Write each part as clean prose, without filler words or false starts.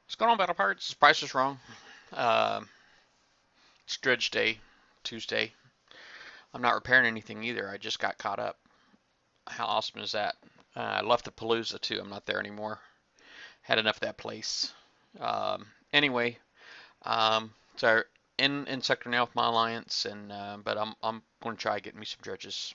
What's going on, Battle Pirates? Price is wrong. Uh, it's Dredge Day, Tuesday. I'm not repairing anything either. I just got caught up. How awesome is that? I left the Palooza too. I'm not there anymore. Had enough of that place. Anyway, so in sector now with my alliance, and but I'm going to try getting me some dredges.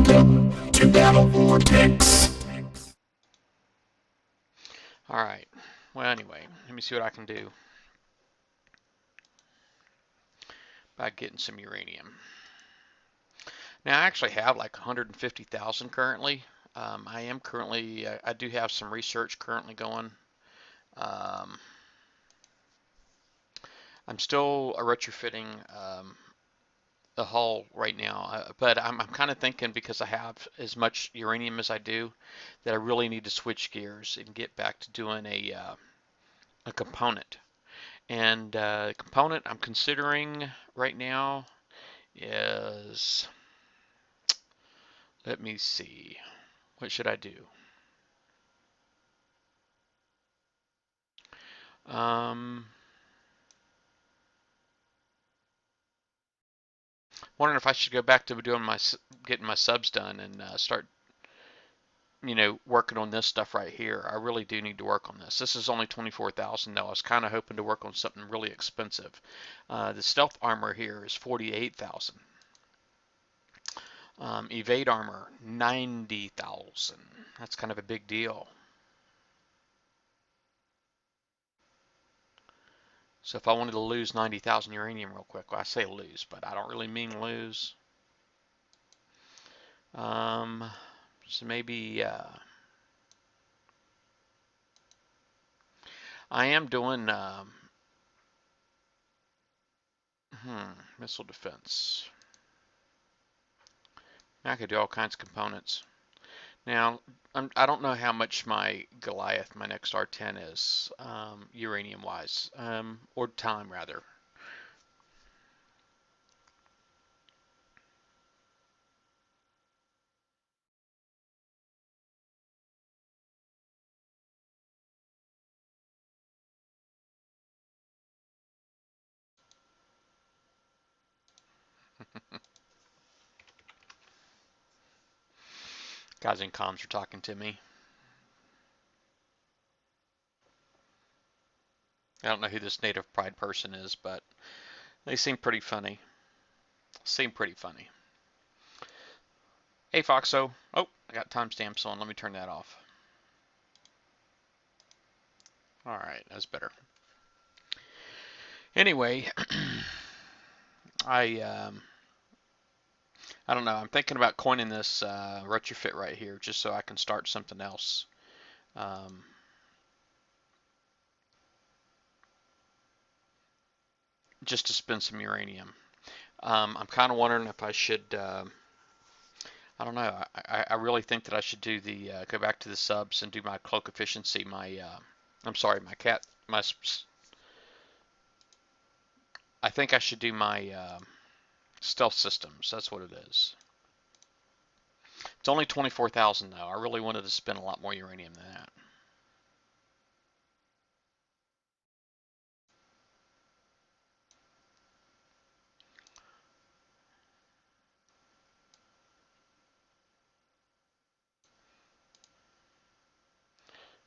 Welcome to Battle Vortex. All right. Well, anyway, let me see what I can do by getting some uranium. Now, I actually have like 150,000 currently. I am currently, I do have some research currently going. Um, I'm still retrofitting the hull right now, but I'm kind of thinking because I have as much uranium as I do that I really need to switch gears and get back to doing a component. And the component I'm considering right now is, let me see, what should I do? Um, Wondering if I should go back to doing my getting my subs done and start, working on this stuff right here. I really do need to work on this. This is only 24,000 though. I was kind of hoping to work on something really expensive. The stealth armor here is 48,000. Evade armor 90,000. That's kind of a big deal. So if I wanted to lose 90,000 uranium real quick, well, I say lose, but I don't really mean lose. Um, so maybe I am doing missile defense. I could do all kinds of components. Now, I don't know how much my Goliath, my next R10 is, uranium-wise, or time rather. Guys in comms are talking to me. I don't know who this native pride person is, but they seem pretty funny. Seem pretty funny. Hey, Foxo. Oh, I got timestamps on. Let me turn that off. All right, that's better. Anyway, I I don't know. I'm thinking about coining this retrofit right here, just so I can start something else. Um, just to spend some uranium. I'm kind of wondering if I should. I don't know. I really think that I should do the go back to the subs and do my cloak efficiency. I'm sorry, my cat. I think I should do my stealth systems. That's what it is. It's only 24,000 though. I really wanted to spend a lot more uranium than that.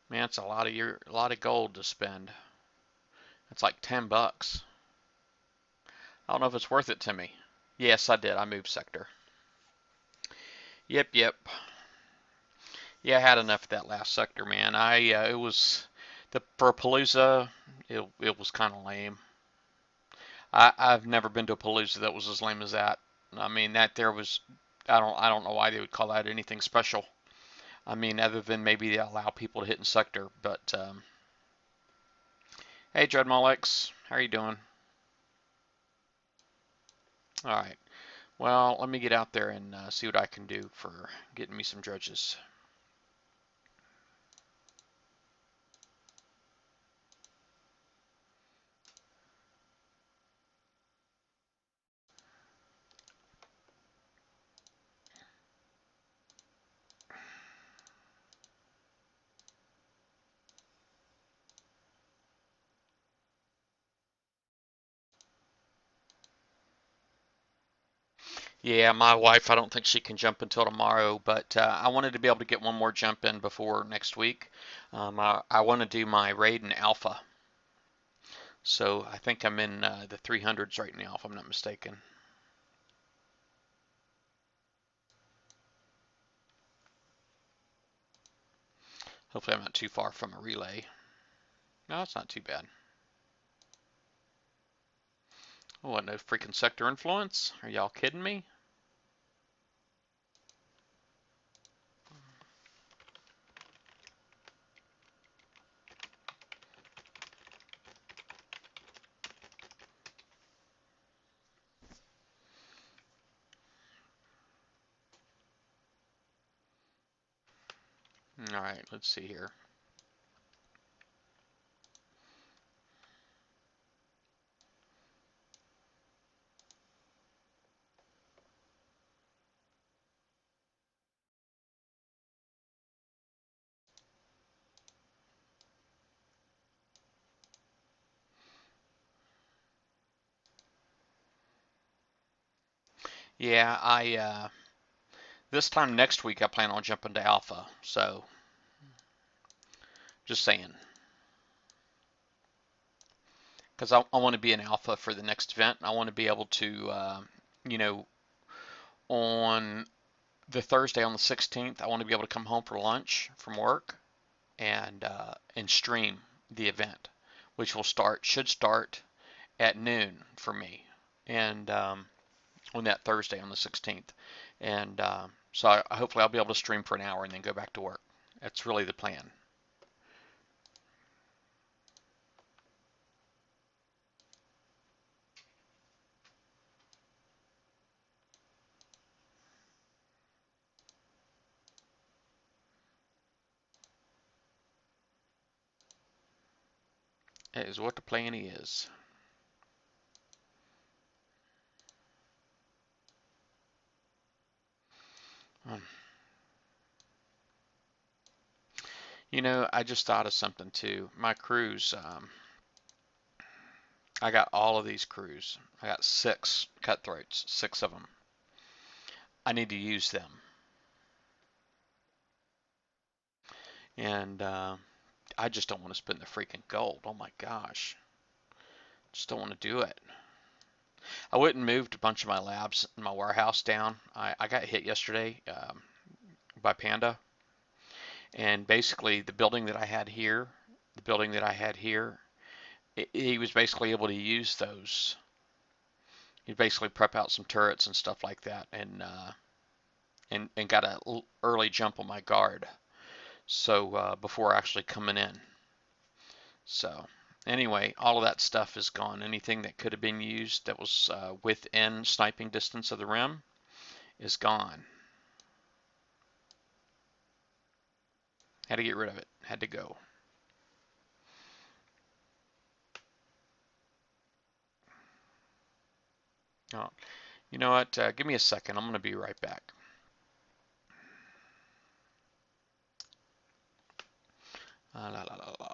Man, it's a lot of gold to spend. It's like 10 bucks. I don't know if it's worth it to me. Yes, I did. I moved sector. Yep. Yeah, I had enough of that last sector, man. It was the for Palooza. It was kind of lame. I've never been to a Palooza that was as lame as that. I mean, that there was. I don't know why they would call that anything special. I mean, other than maybe they allow people to hit in sector. But hey, Dreadmolex, how are you doing? All right. Well, let me get out there and see what I can do for getting me some dredges. Yeah, my wife, I don't think she can jump until tomorrow, but I wanted to be able to get one more jump in before next week. I want to do my Raiden Alpha, so I think I'm in the 300s right now, if I'm not mistaken. Hopefully, I'm not too far from a relay. No, it's not too bad. Oh, what, no freaking sector influence? Are y'all kidding me? All right, let's see here. Yeah, this time next week I plan on jumping to Alpha, so just saying. Because I want to be an Alpha for the next event. I want to be able to, you know, on the Thursday on the 16th, I want to be able to come home for lunch from work and stream the event, which should start at noon for me, and on that Thursday on the 16th, and so hopefully I'll be able to stream for an hour and then go back to work. That's really the plan. It is what the plan is. Um, I just thought of something too. My crews, I got all of these crews. I got six cutthroats, six of them. I need to use them. And I just don't want to spend the freaking gold. Oh my gosh. Just don't want to do it. I went and moved a bunch of my labs in my warehouse down. I got hit yesterday by Panda. And basically, the building that I had here, he was basically able to use those. He'd basically prep out some turrets and stuff like that, and got a early jump on my guard. So before actually coming in. So anyway, all of that stuff is gone. Anything that could have been used that was within sniping distance of the rim is gone. Had to get rid of it. Had to go. Oh, you know what? Give me a second. I'm going to be right back. La, la, la, la.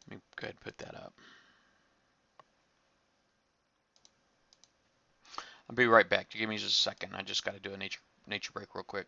Let me go ahead and put that up. I'll be right back. Give me just a second. I just got to do a nature break real quick.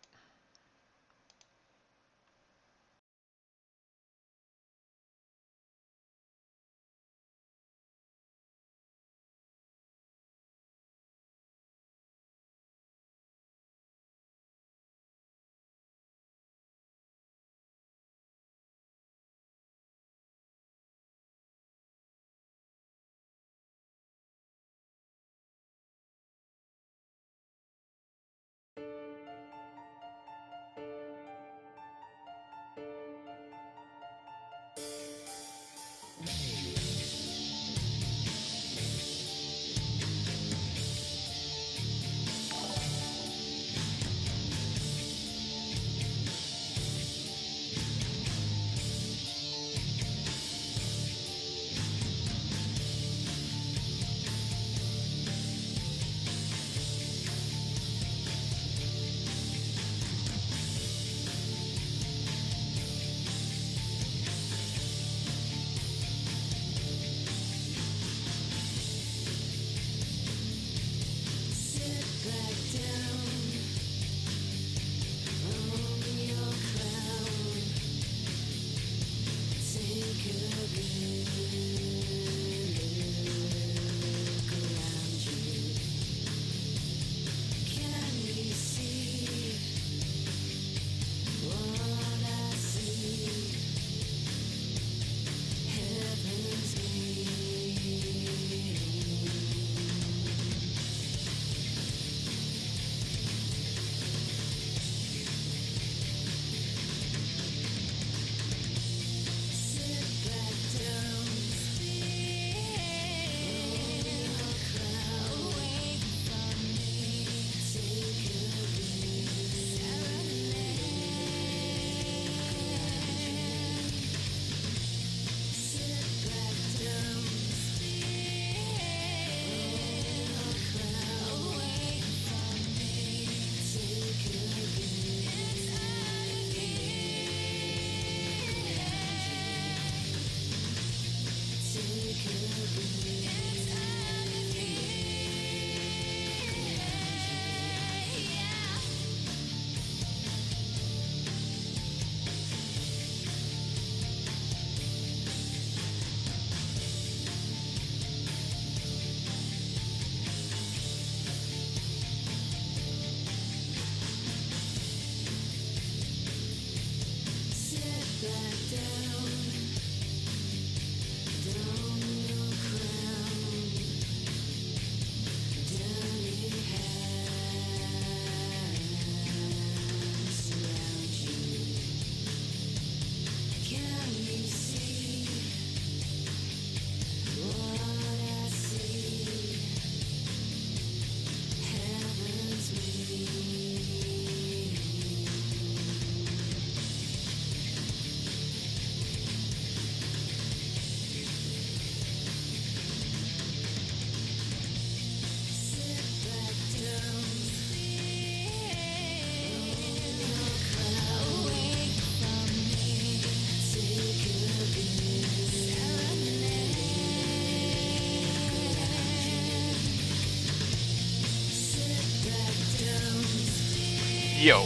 Yo.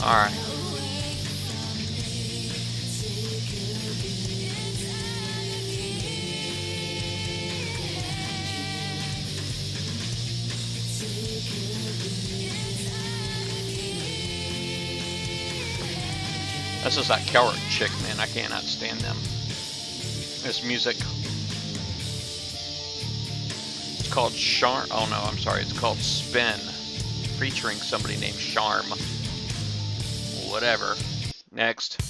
Alright. This is that Keller chick, man. I cannot stand them. This music. It's called Charm. Oh no, I'm sorry. It's called Spin. Featuring somebody named Charm. Whatever. Next.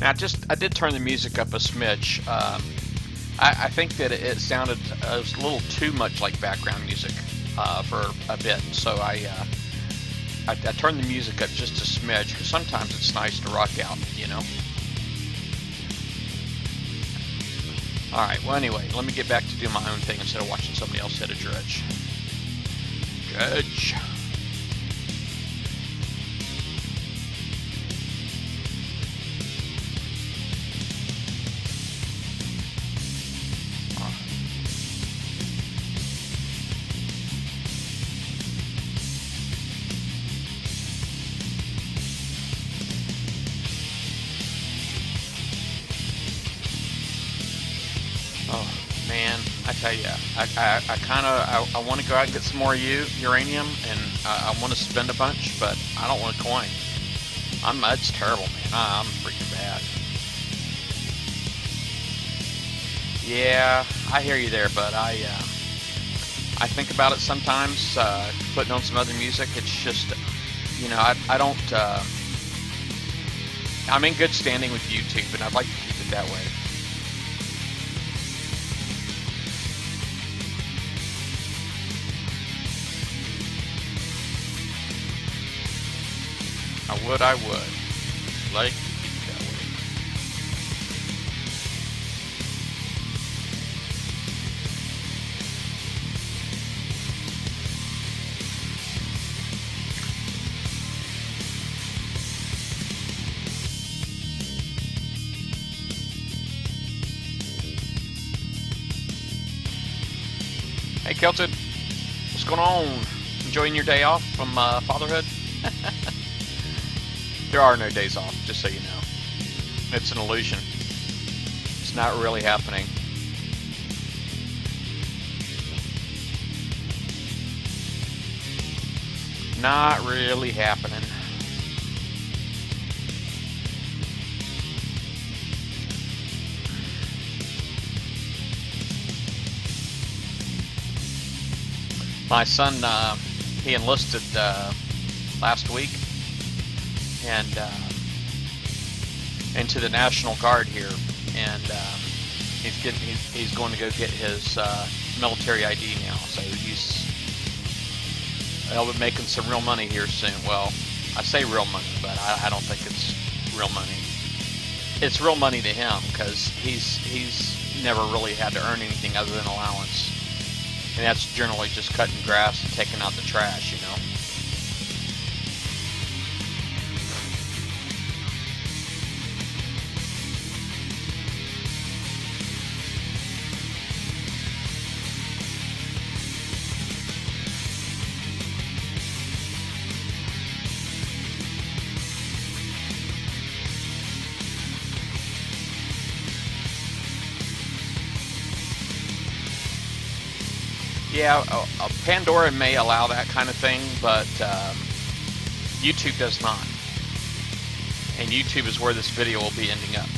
Now, I did turn the music up a smidge. I think that it sounded a little too much like background music for a bit. So I turned the music up just a smidge because sometimes it's nice to rock out, you know. Alright, well anyway, let me get back to doing my own thing instead of watching somebody else hit a dredge. Dredge. Oh man, I tell you, I want to go out and get some more uranium, and I want to spend a bunch, but I don't want a coin. It's terrible, man. I'm freaking bad. Yeah, I hear you there, but I think about it sometimes, putting on some other music. It's just, you know, I don't. I'm in good standing with YouTube, and I'd like to keep it that way. I would. Like, that way. Hey, Kelton. What's going on? Enjoying your day off from fatherhood? There are no days off, just so you know. It's an illusion. It's not really happening. Not really happening. My son, he enlisted last week. And into the National Guard here, and he's going to go get his military ID now. So he'll be making some real money here soon. Well, I say real money, but I don't think it's real money. It's real money to him because he's never really had to earn anything other than allowance, and that's generally just cutting grass and taking out the trash, you know. Yeah, Pandora may allow that kind of thing, but YouTube does not. And YouTube is where this video will be ending up.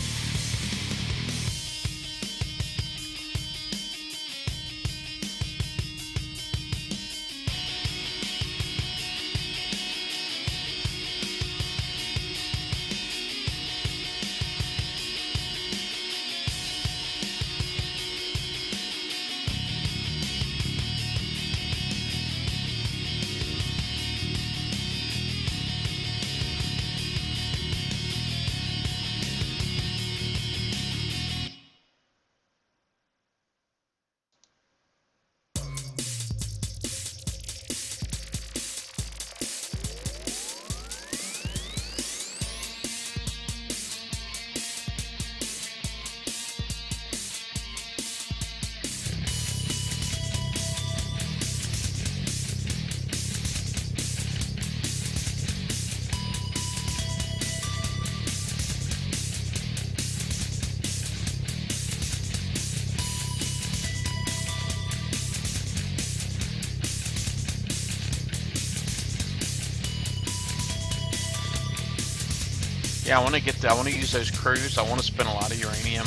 Yeah, I want to use those crews. I want to spend a lot of uranium.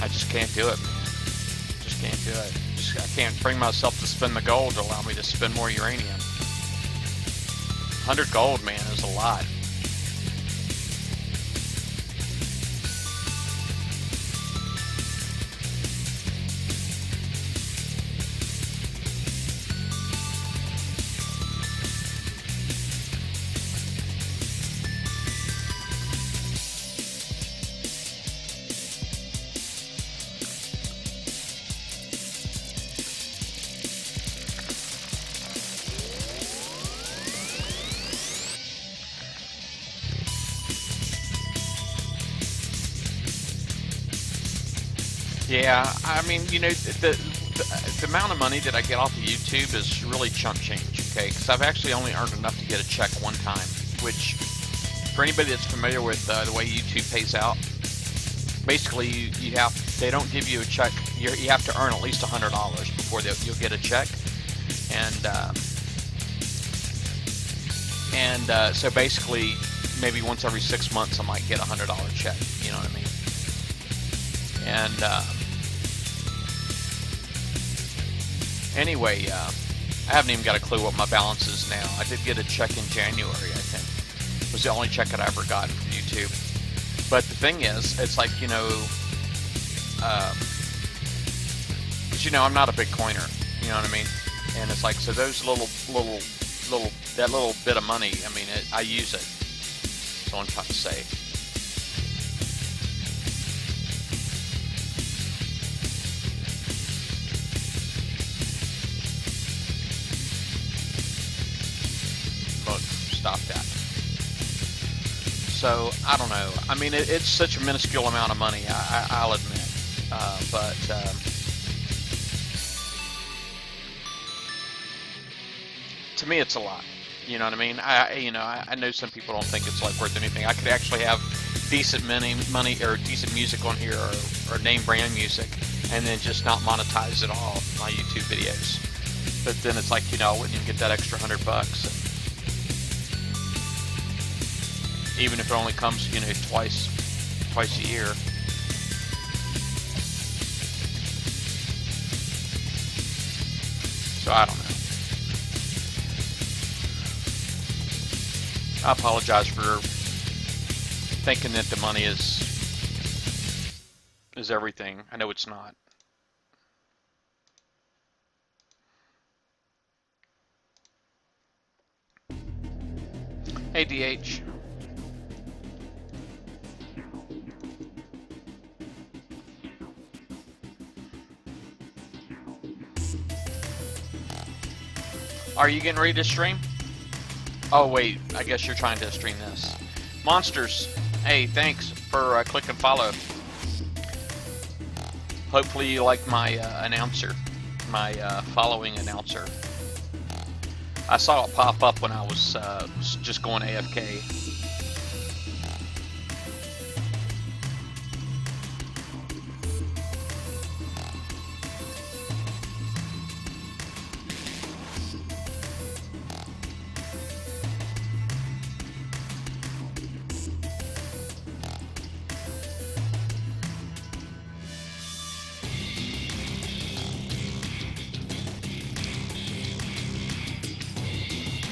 I just can't do it, man. Just can't do it. I can't bring myself to spend the gold to allow me to spend more uranium. 100 gold, man, is a lot. Yeah, I mean, you know, the amount of money that I get off of YouTube is really chump change, okay? Because I've actually only earned enough to get a check one time, which, for anybody that's familiar with the way YouTube pays out, basically they don't give you a check. You have to earn at least $100 before you'll get a check, and so basically maybe once every 6 months I might get a $100 check. You know what I mean? And anyway, I haven't even got a clue what my balance is now. I did get a check in January, I think. It was the only check that I ever got from YouTube. But the thing is, it's like, you know, because, you know, I'm not a big coiner, you know what I mean? And it's like, so those that little bit of money, I mean, I use it. That's what I'm trying to say. Stop that. So I don't know. I mean, it's such a minuscule amount of money. I'll admit, but to me, it's a lot. You know what I mean? I know some people don't think it's like worth anything. I could actually have decent money or decent music on here, or name brand music, and then just not monetize at all my YouTube videos. But then it's like, you know, I wouldn't even get that extra $100. Even if it only comes, you know, twice a year. So I don't know. I apologize for thinking that the money is everything. I know it's not. Hey, DH. Are you getting ready to stream? Oh wait, I guess you're trying to stream this. Monsters, hey, thanks for clicking follow. Hopefully you like my announcer, my following announcer. I saw it pop up when I was just going AFK.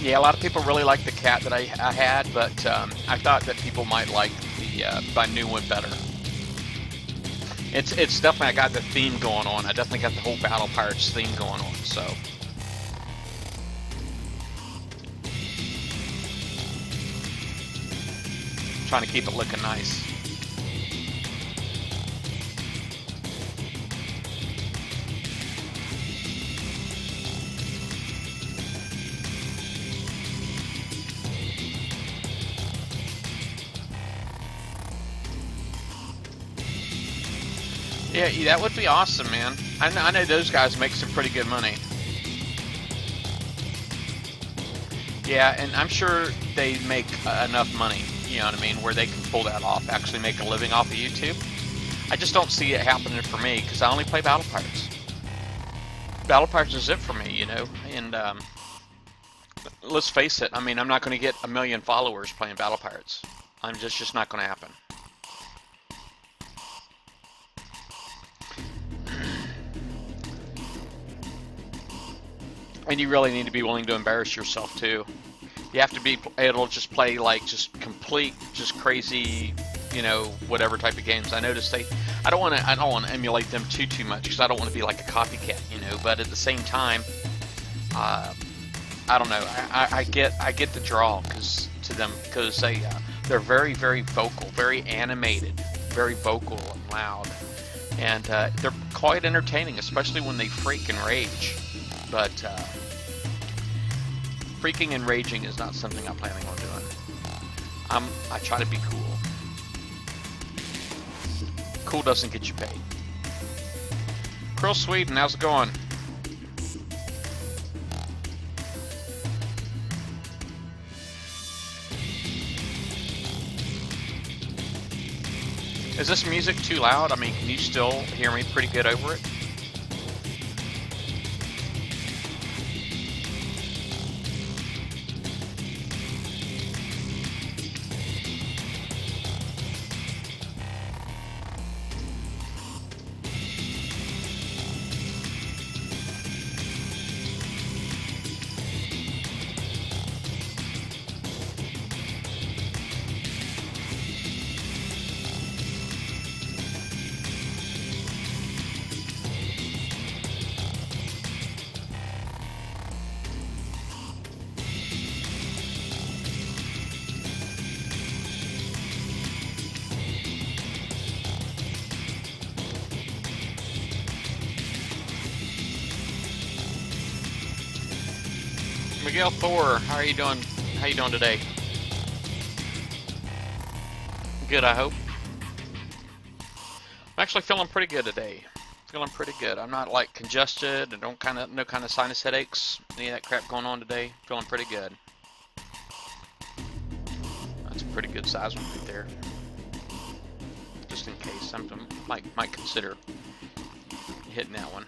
Yeah, a lot of people really like the cat that I had, but I thought that people might like my new one better. It's definitely, I got the theme going on. I definitely got the whole Battle Pirates theme going on. So trying to keep it looking nice. Yeah, that would be awesome, man. I know those guys make some pretty good money. Yeah, and I'm sure they make enough money, you know what I mean, where they can pull that off, actually make a living off of YouTube. I just don't see it happening for me because I only play Battle Pirates. Battle Pirates is it for me, you know, and let's face it, I mean, I'm not going to get a million followers playing Battle Pirates. I'm just not going to happen. And you really need to be willing to embarrass yourself too. You have to be able to just play like just complete, just crazy, you know, whatever type of games. I noticed I don't want to emulate them too much because I don't want to be like a copycat, you know. But at the same time, I don't know. I get the draw because they're very vocal, very animated, very vocal and loud, and they're quite entertaining, especially when they freak and rage. But freaking and raging is not something I'm planning on doing. I try to be cool. Cool doesn't get you paid. Krill Sweden, how's it going? Is this music too loud? I mean, can you still hear me pretty good over it? Miguel Thor, how are you doing? How you doing today? Good, I hope. I'm actually feeling pretty good today. Feeling pretty good. I'm not like congested. I don't no kind of sinus headaches. Any of that crap going on today. Feeling pretty good. That's a pretty good size one right there. Just in case, might consider hitting that one.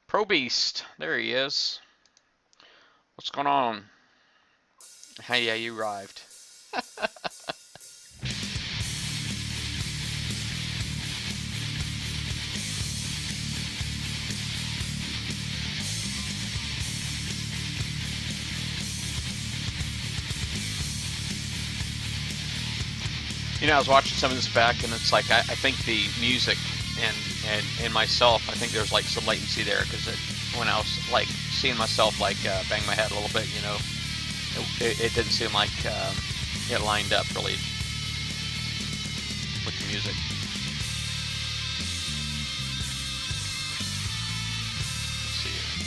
Pro Beast, there he is. What's going on? Hey, yeah, you arrived. You know, I was watching some of this back, and it's like I think the music and myself, I think there's like some latency there because when I was like seeing myself like bang my head a little bit, you know, it didn't seem like it lined up really with the music. Let's see here.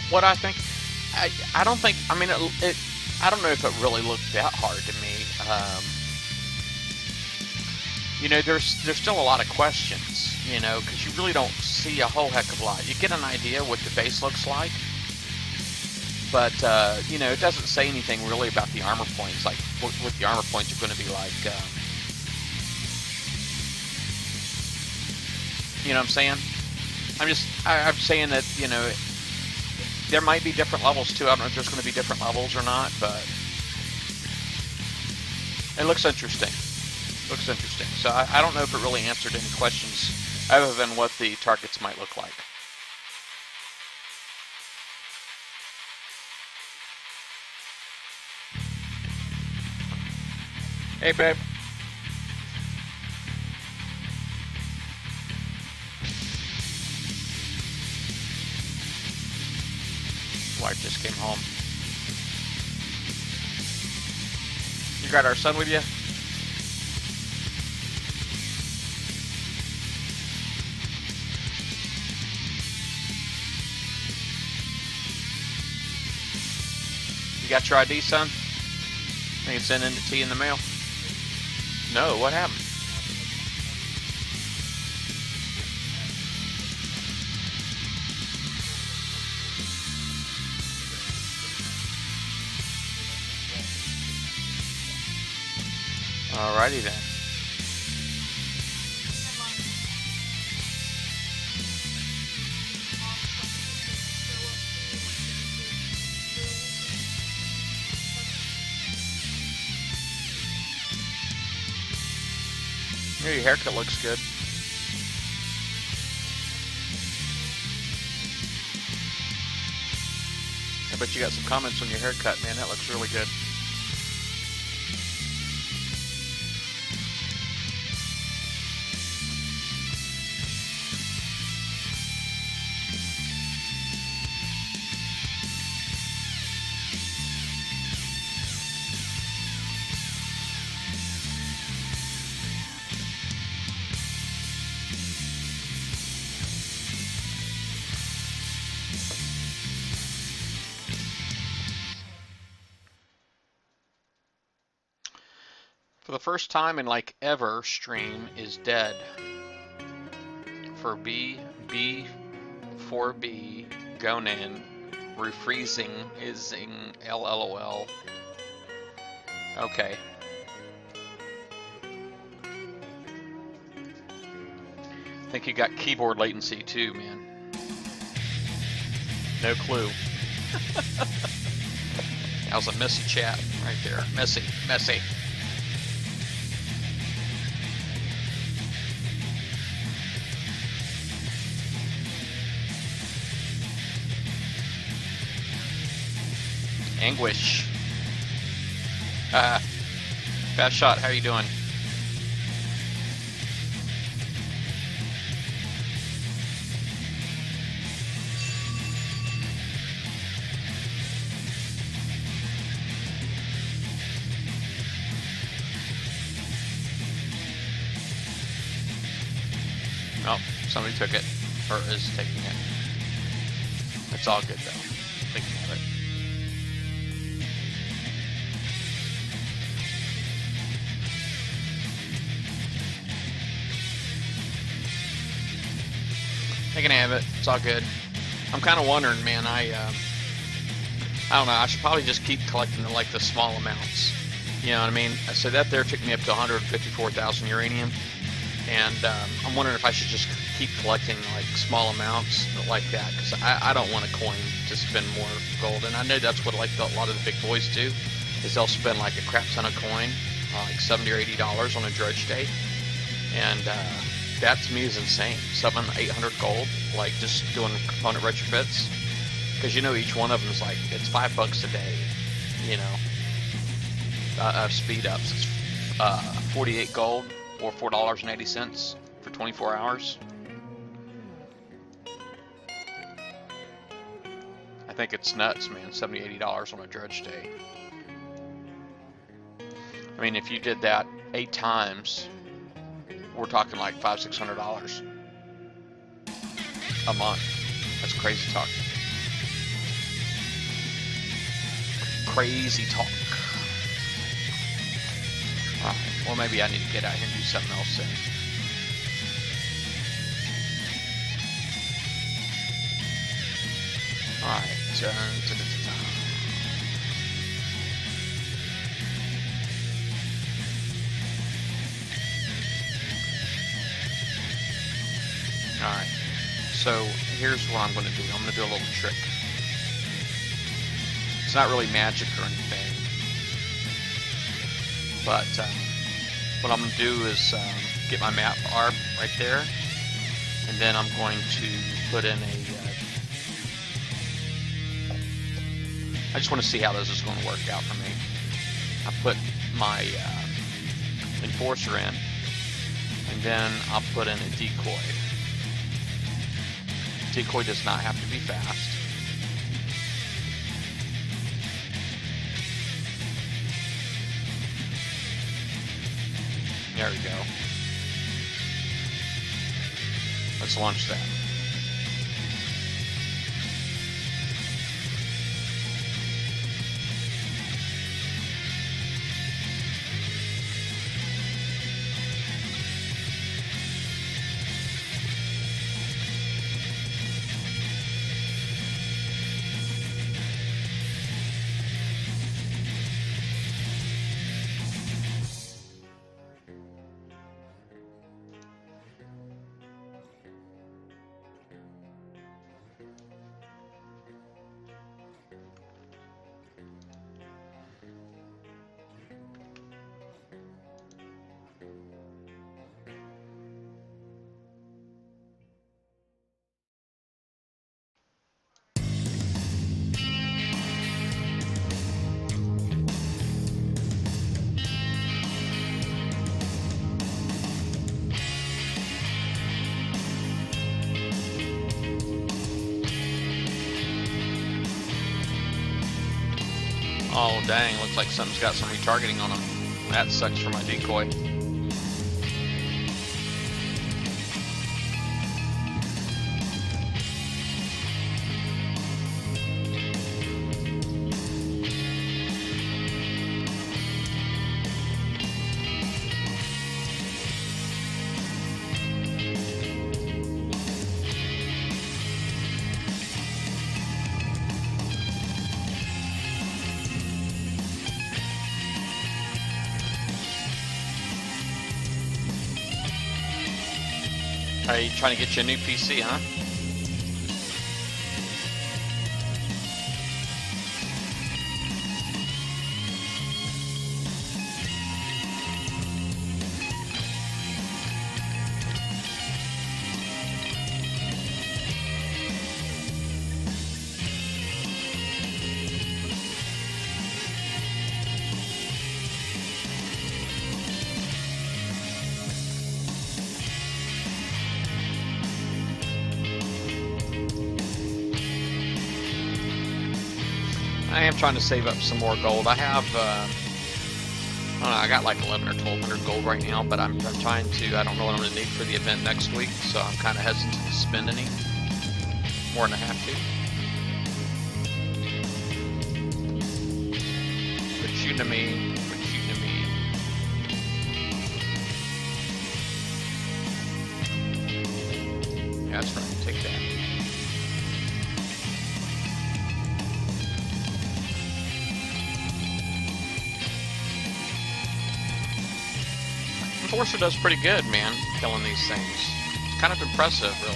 What I think, I don't think, I mean, I don't know if it really looked that hard to me. You know, there's still a lot of questions, you know, because you really don't see a whole heck of a lot. You get an idea what the base looks like, but, you know, it doesn't say anything really about the armor points, like what the armor points are going to be like. You know what I'm saying? I'm saying that, there might be different levels too. I don't know if there's going to be different levels or not, but it looks interesting. Looks interesting. So I don't know if it really answered any questions other than what the targets might look like. Hey, babe. Wife just came home. You got our son with you? You got your ID, son? I think it's sending it to you in the mail. No, what happened? Alrighty then. Yeah, your haircut looks good. I bet you got some comments on your haircut, man. That looks really good. For the first time in like ever, stream is dead. For B, 4B, Gonan, refreezing, ising, LLOL. Okay. I think you got keyboard latency too, man. No clue. That was a messy chat right there. Messy. Anguish. Fast shot, how you doing? Oh, somebody took it, or is taking it. It's all good though. Thinking of it. They can have it. It's all good. I'm kind of wondering, man. I don't know. I should probably just keep collecting the small amounts. You know what I mean? So that there took me up to 154,000 uranium, and I'm wondering if I should just keep collecting like small amounts like that, because I don't want a coin to spend more gold, and I know that's what like a lot of the big boys do, is they'll spend like a crap ton of coin, like $70 or $80 on a dredge day, and that to me is insane. 700-800 gold, like just doing component retrofits, because each one of them is like, it's $5 a day, speed ups. It's 48 gold or $4.80 for 24 hours. I think it's nuts, man. $70-$80 on a dredge day. I mean, if you did that 8 times, we're talking like $500-$600 a month. That's crazy talk. Crazy talk. Alright, well maybe I need to get out here and do something else then. Alright, Alright, so here's what I'm going to do. I'm going to do a little trick. It's not really magic or anything, but what I'm going to do is get my map bar right there, and then I'm going to put in a I just want to see how this is going to work out for me. I put my enforcer in, and then I'll put in a decoy. Decoy does not have to be fast. There we go. Let's launch that. Oh dang, looks like something's got some retargeting on them. That sucks for my decoy. Are you trying to get you a new PC, huh? I am trying to save up some more gold. I have, I don't know, I got like 11 or 1200 gold right now, but I'm trying to, I don't know what I'm going to need for the event next week, so I'm kind of hesitant to spend any more than I have to. Quit shooting at me, quit shooting at me. Yeah, that's right, take that. Enforcer does pretty good, man, killing these things. It's kind of impressive, really.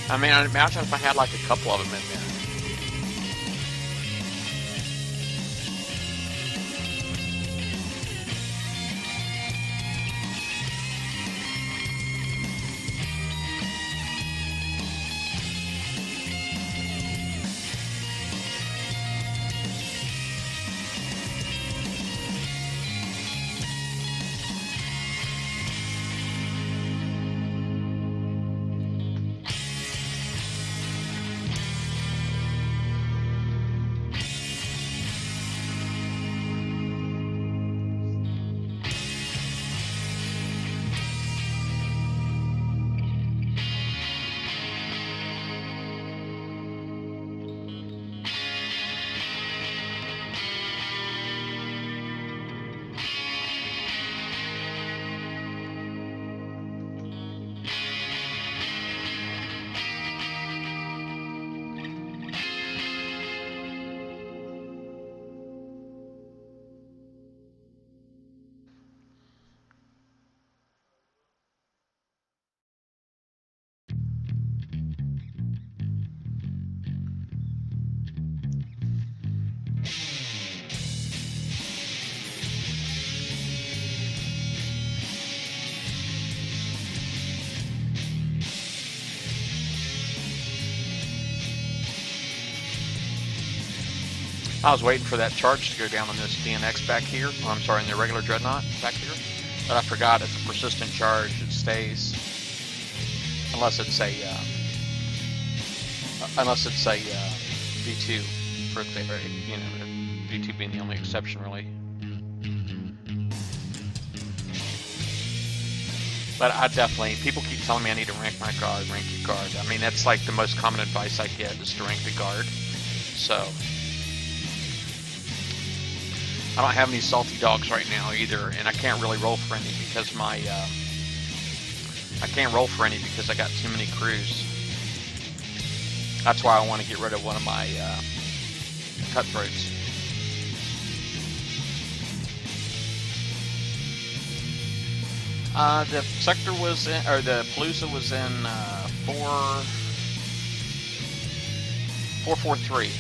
I mean, I'd imagine if I had like a couple of them in there. I was waiting for that charge to go down on this DNX back here. Oh, I'm sorry, in the regular Dreadnought back here. But I forgot it's a persistent charge. It stays unless it's a V2 for the V2 being the only exception really. But I definitely, people keep telling me I need to rank my guard, rank your guard. I mean, that's like the most common advice I get is to rank the guard. So I don't have any salty dogs right now either, and I can't really roll for any because I got too many crews. That's why I want to get rid of one of my cutthroats. The sector was in, or the Palooza was in 443.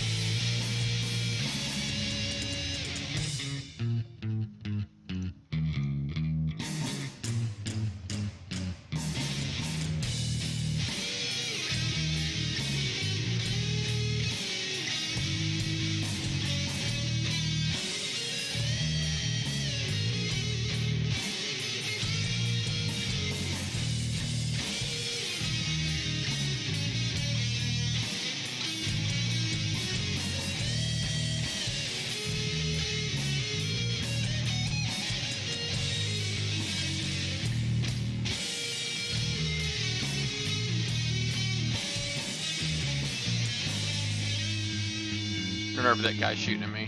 Remember that guy shooting at me.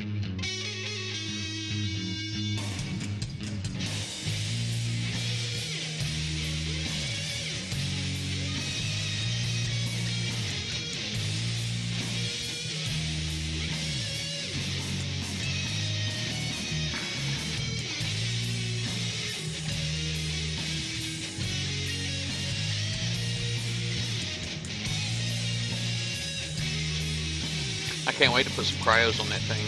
I can't wait to put some cryos on that thing.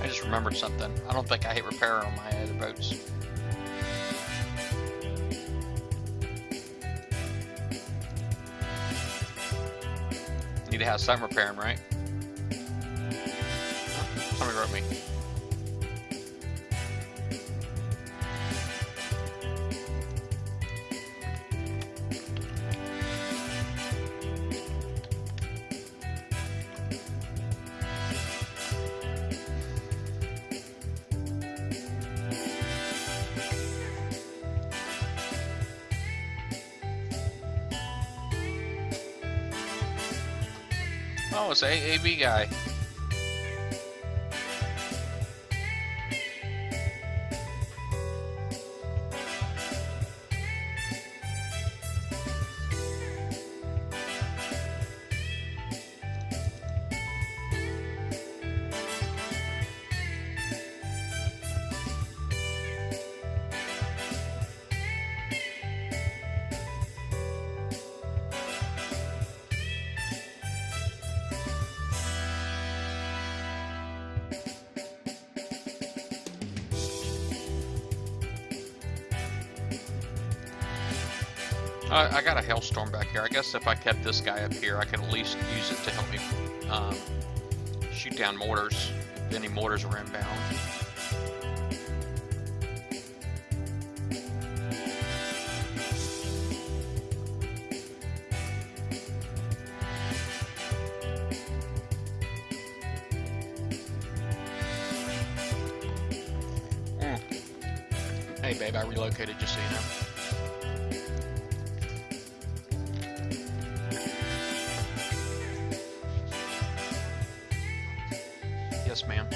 I just remembered something. I don't think I hit repair on my other boats. Need to have some repairing, right? Oh, somebody wrote me. Oh, it's AAB guy. I got a hailstorm back here. I guess if I kept this guy up here, I could at least use it to help me um, shoot down mortars if any mortars are inbound. Hey babe, I relocated just so you know. Yes, ma'am.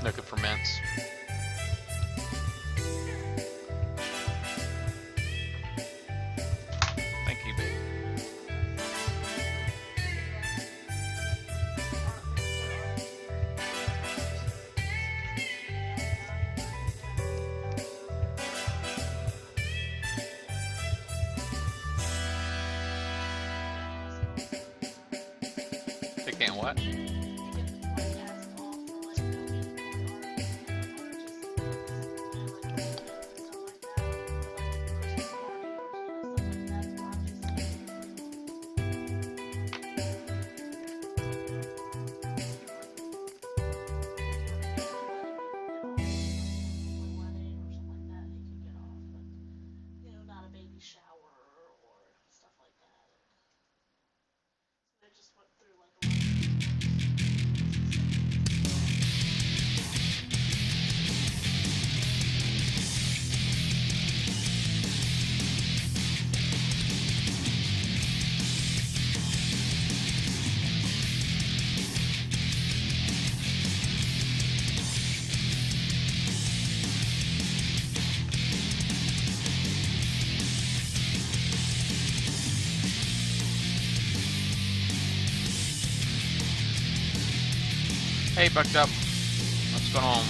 Looking for mints. Thank you, babe. They can't what? Hey, Bucked Up. What's going on?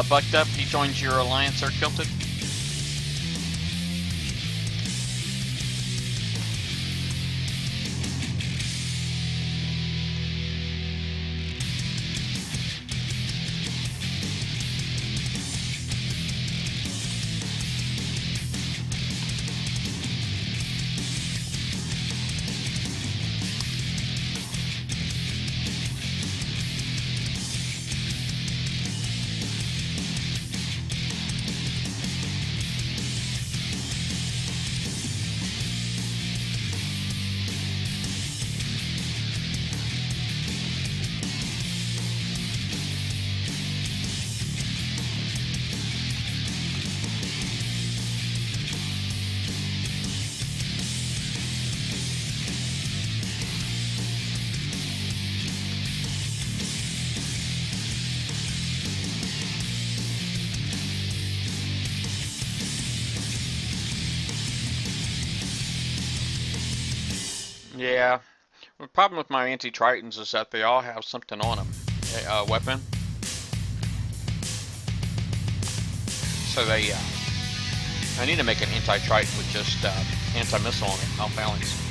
Bucked Up, he joins your alliance or Kilted? Yeah. The problem with my anti-Tritons is that they all have something on them, a weapon. So I need to make an anti-Triton with just anti-missile on it, off balance.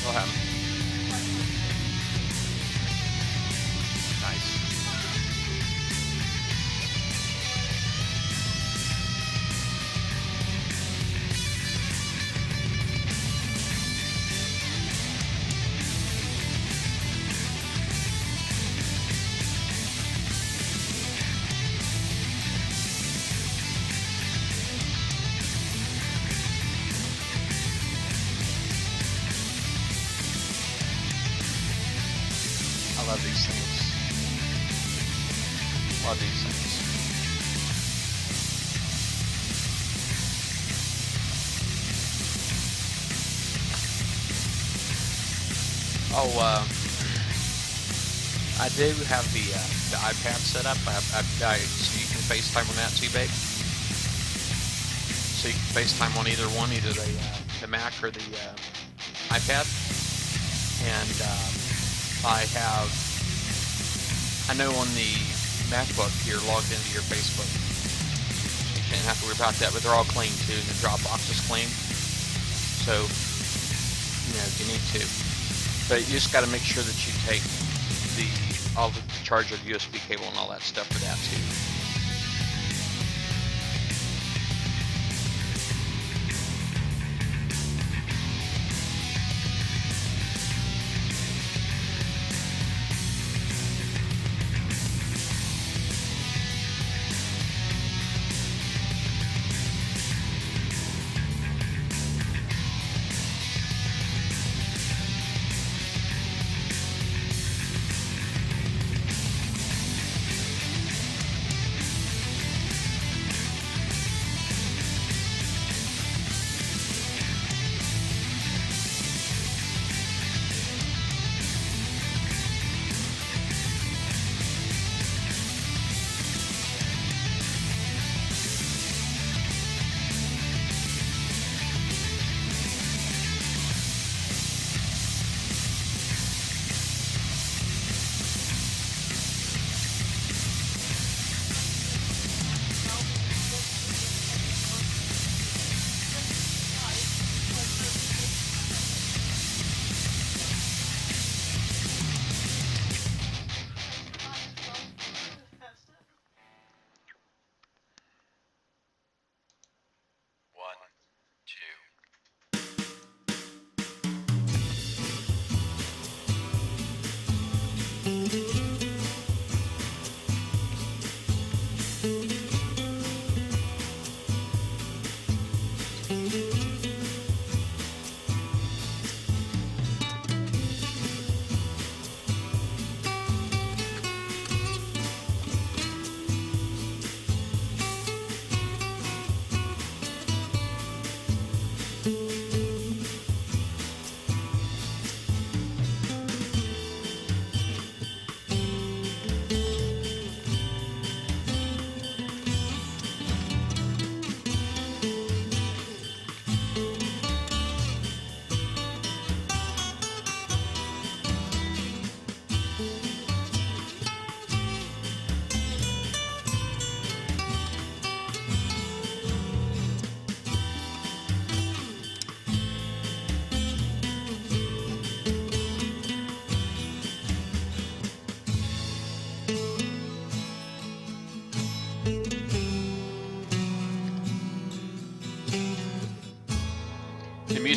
Go ahead. Nice. I love these things. Love these things. Oh, I do have the iPad set up. So you can FaceTime on that too, babe. So you can FaceTime on either one, either the Mac or the iPad. And I know on the MacBook you're logged into your Facebook. You shouldn't have to worry about that, but they're all clean too, and the Dropbox is clean. So, if you need to. But you just got to make sure that you take all the charger, the USB cable, and all that stuff for that too.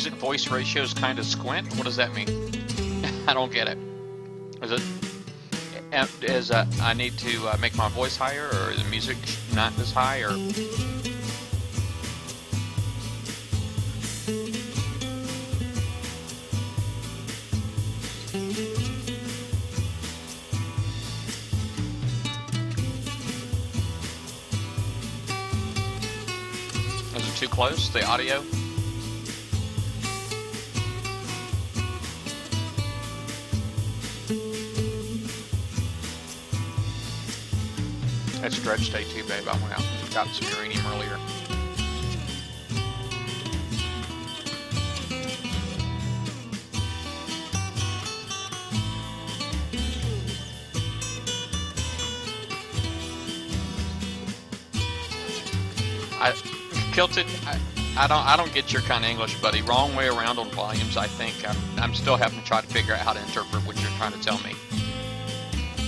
music voice ratio is kind of squint. What does that mean? I don't get it. Is it? Is I need to make my voice higher, or the music not as high, or? Is it too close, the audio? It's Dredge Day too, babe. I went out and got some uranium earlier. Kilted, I don't get your kind of English, buddy. Wrong way around on volumes. I think I'm still having to try to figure out how to interpret what you're trying to tell me.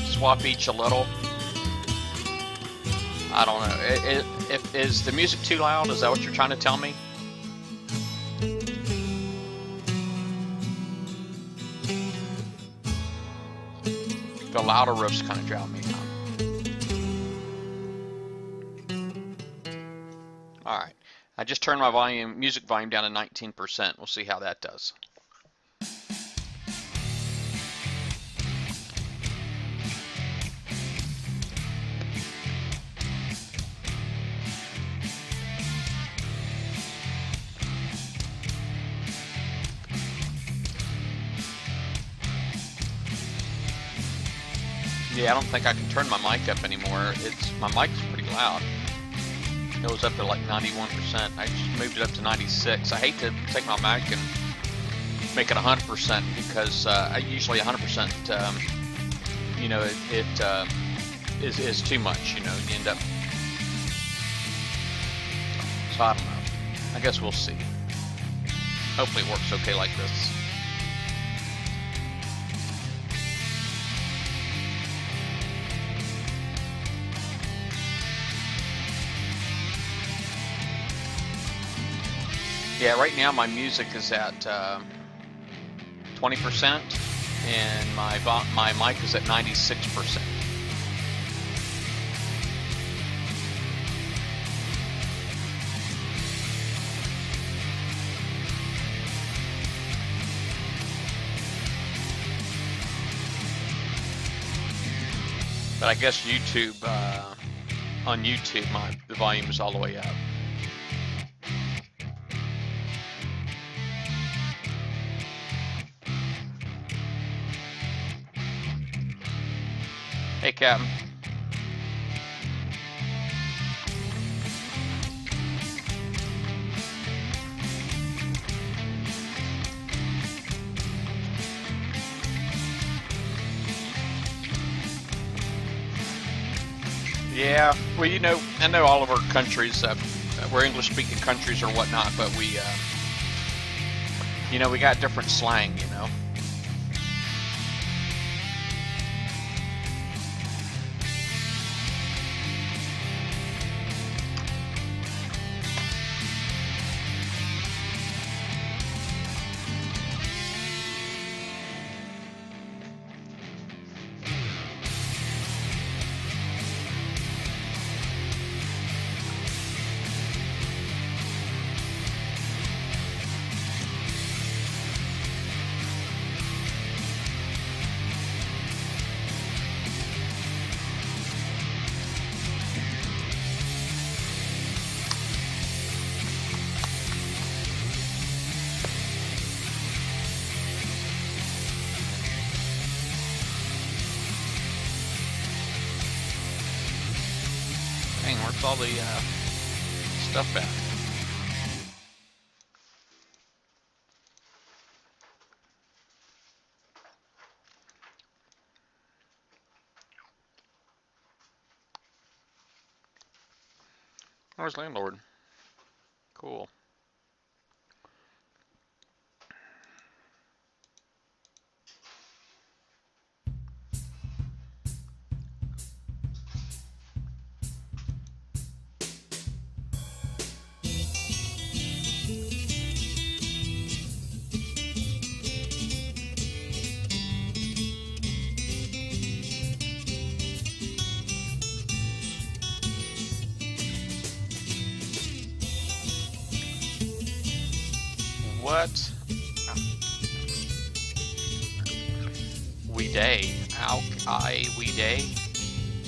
Swap each a little. I don't know. Is the music too loud? Is that what you're trying to tell me? The louder riffs kind of drown me out. All right. I just turned my music volume down to 19%. We'll see how that does. Yeah, I don't think I can turn my mic up anymore. My mic's pretty loud. It was up to like 91%. I just moved it up to 96. I hate to take my mic and make it 100% because I usually 100%. You know, it is too much. You know, you end up. So I don't know. I guess we'll see. Hopefully, it works okay like this. Yeah, right now my music is at 20%, and my mic is at 96%. But I guess YouTube, on YouTube, the volume is all the way up. Hey, Captain. Yeah, well, you know, I know all of our countries, we're English-speaking countries or whatnot, but we, you know, we got different slang, you know. Dang, where's all the stuff at? Where's landlord? Cool. What? We day. We day.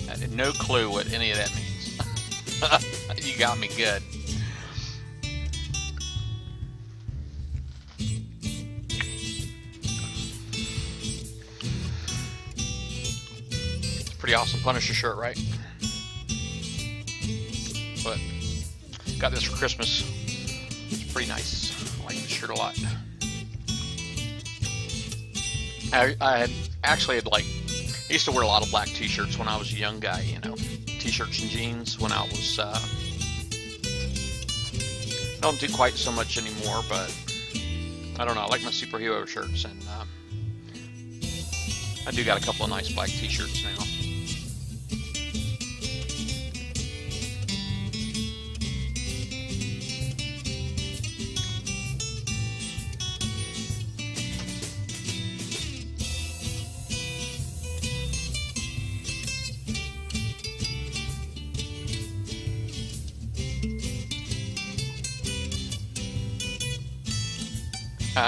I had no clue what any of that means. You got me good. Pretty awesome Punisher shirt, right? But got this for Christmas. It's pretty nice. I like this shirt a lot. I had actually had like, I used to wear a lot of black t-shirts when I was a young guy, you know, t-shirts and jeans when I was, don't do quite so much anymore, but I don't know, I like my superhero shirts, and I do got a couple of nice black t-shirts now.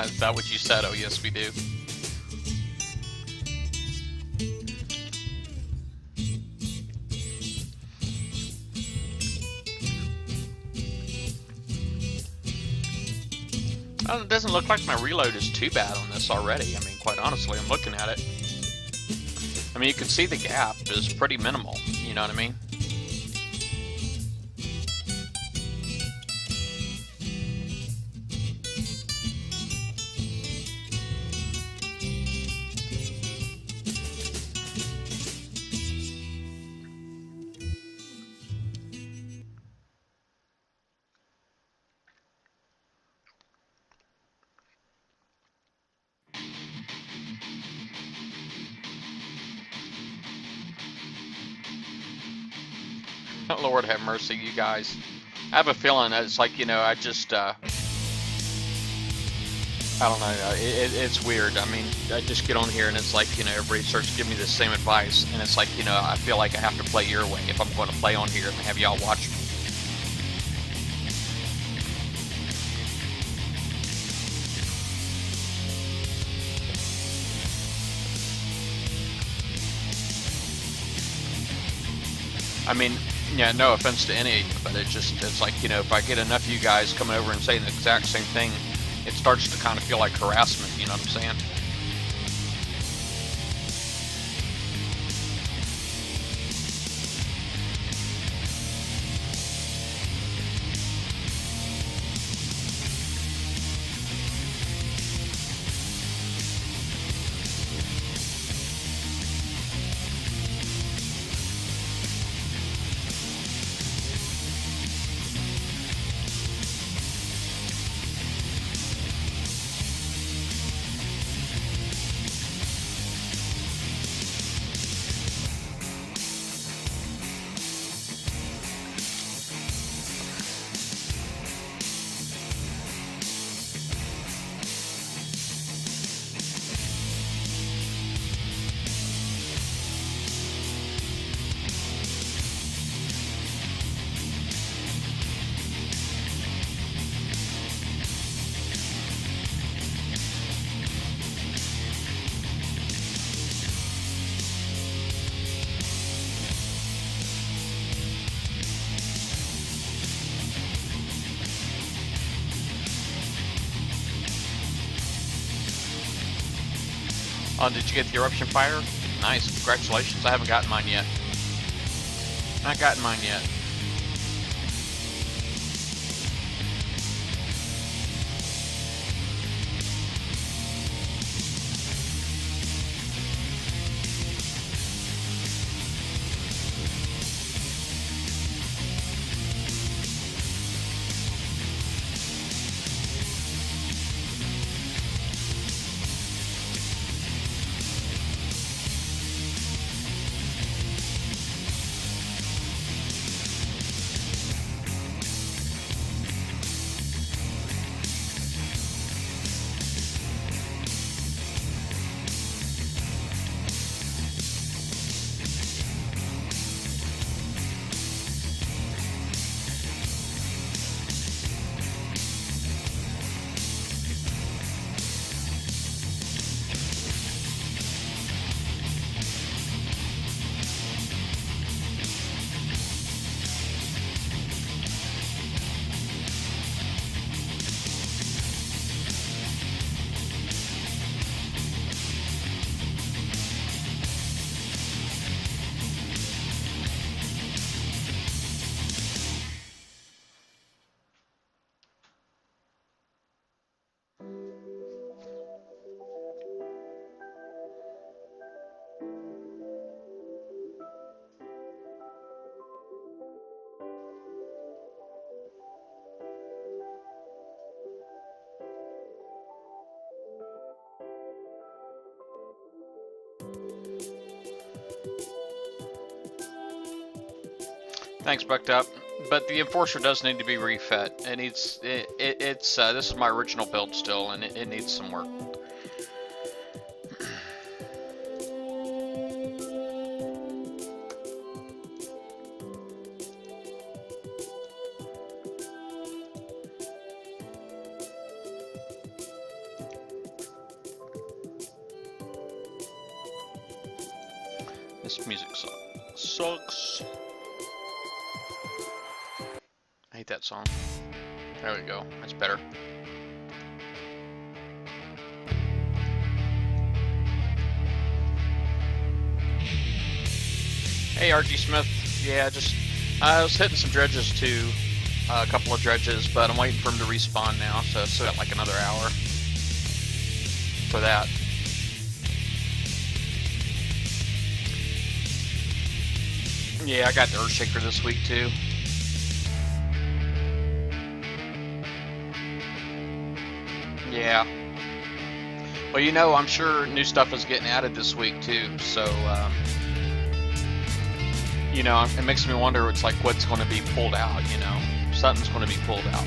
Is that what you said? Oh, yes, we do. Well, it doesn't look like my reload is too bad on this already. I mean, quite honestly, I'm looking at it. I mean, you can see the gap is pretty minimal. You know what I mean? Lord have mercy, you guys. I have a feeling that it's like, you know, I just, I don't know, it's weird. I mean, I just get on here and it's like, you know, everybody starts giving me the same advice, and it's like, you know, I feel like I have to play your way if I'm going to play on here and have y'all watch me. I mean, yeah, no offense to any, but it's like, you know, if I get enough of you guys coming over and saying the exact same thing, it starts to kind of feel like harassment, you know what I'm saying? Oh, did you get the eruption fire? Nice, congratulations. I haven't gotten mine yet. Not gotten mine yet. Thanks, Bucked Up. But the Enforcer does need to be refit. It's this is my original build still, and it needs some work. This music sucks. I hate that song. There we go. That's better. Hey, RG Smith. Yeah, I was hitting some dredges too. A couple of dredges, but I'm waiting for them to respawn now, so I still got like another hour for that. Yeah, I got the Earthshaker this week too. Yeah. Well, you know, I'm sure new stuff is getting added this week too, so you know, it makes me wonder. It's like what's going to be pulled out. You know, something's going to be pulled out.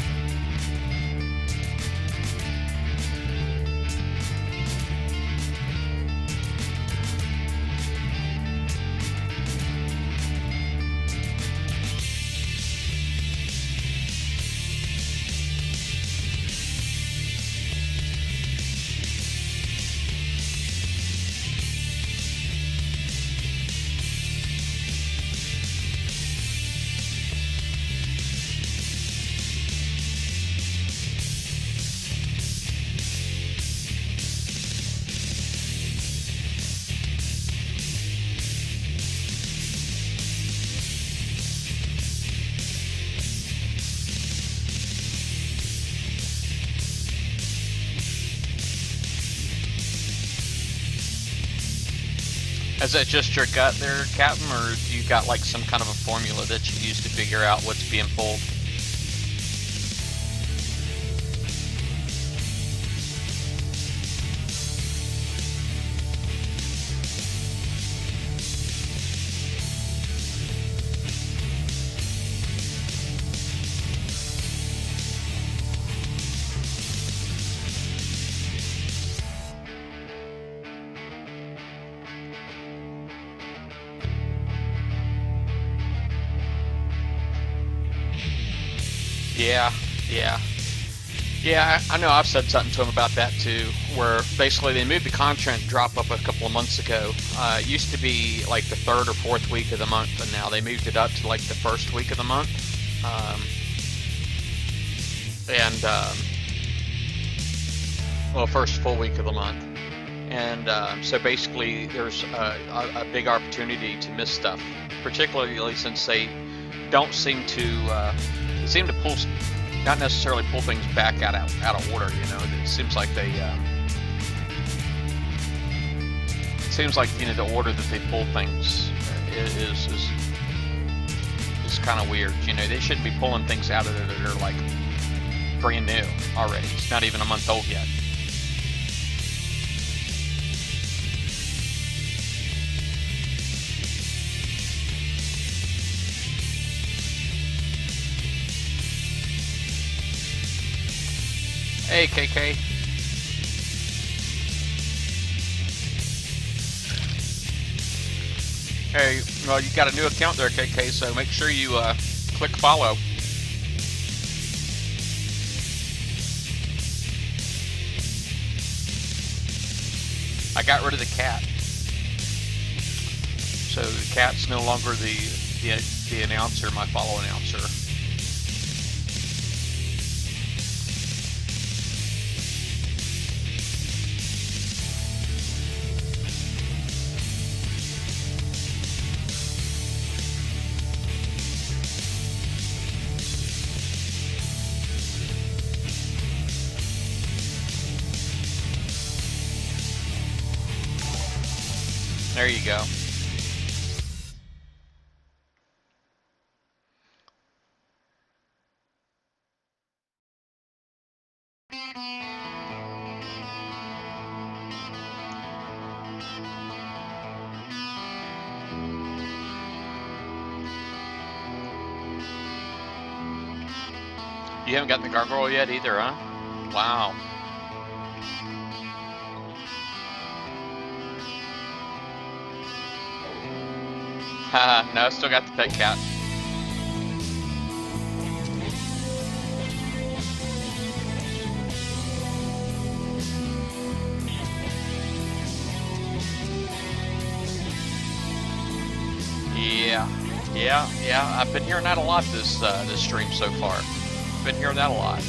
Is that just your gut there, Captain, or do you got like some kind of a formula that you use to figure out what's being pulled? Yeah, yeah. Yeah, I know I've said something to him about that too, where basically they moved the content drop up a couple of months ago. It used to be like the third or fourth week of the month, and now they moved it up to like the first week of the month. Well, first full week of the month. And so basically there's a big opportunity to miss stuff, particularly since they don't seem to, they seem to pull, not necessarily pull things back out of order, you know. It seems like they, it seems like, you know, the order that they pull things is kind of weird. You know, they shouldn't be pulling things out of there that are like brand new already. It's not even a month old yet. Hey, KK. Hey, well, you got a new account there, KK, so make sure you click follow. I got rid of the cat. So the cat's no longer the announcer, my follow announcer. There you go. You haven't gotten the gargoyle yet either, huh? Wow. Haha, no, still got the pet cat. Yeah. I've been hearing that a lot this stream so far. Been hearing that a lot.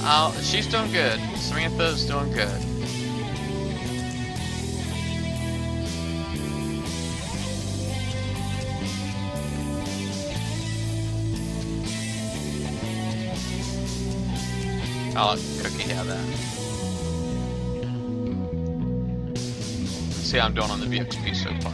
Oh, she's doing good. Samantha's doing good. I'll let Cookie have that. Let's see how I'm doing on the VXP so far.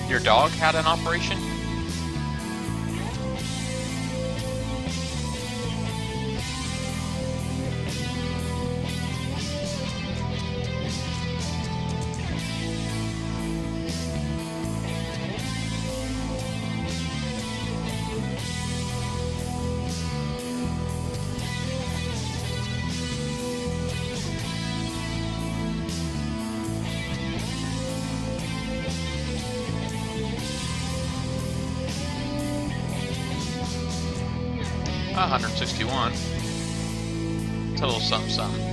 Your dog had an operation? Oh, 161. It's a little something something.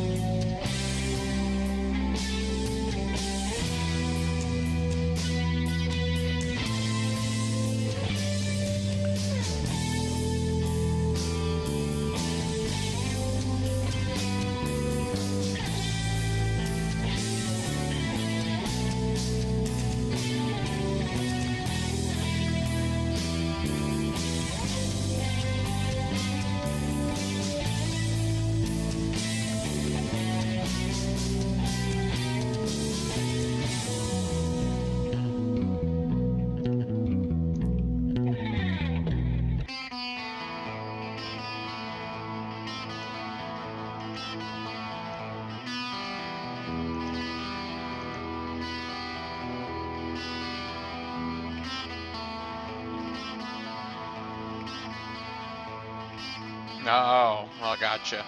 Oh, I gotcha.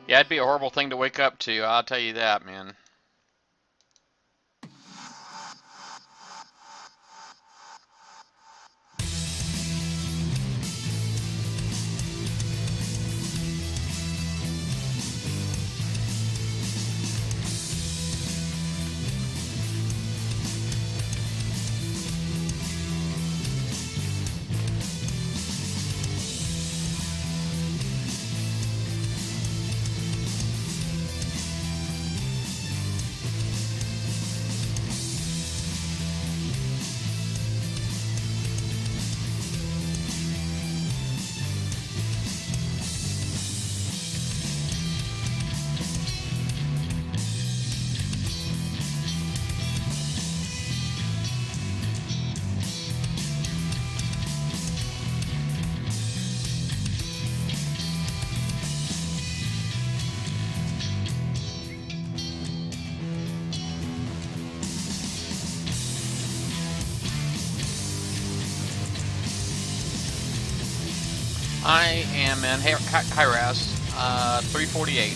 Yeah, it'd be a horrible thing to wake up to, I'll tell you that, man. I am in hi Raz, 348.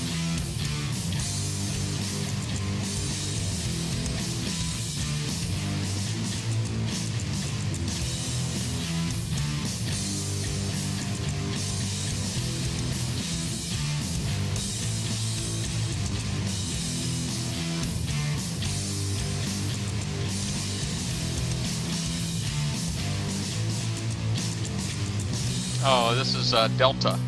Oh, this is Delta.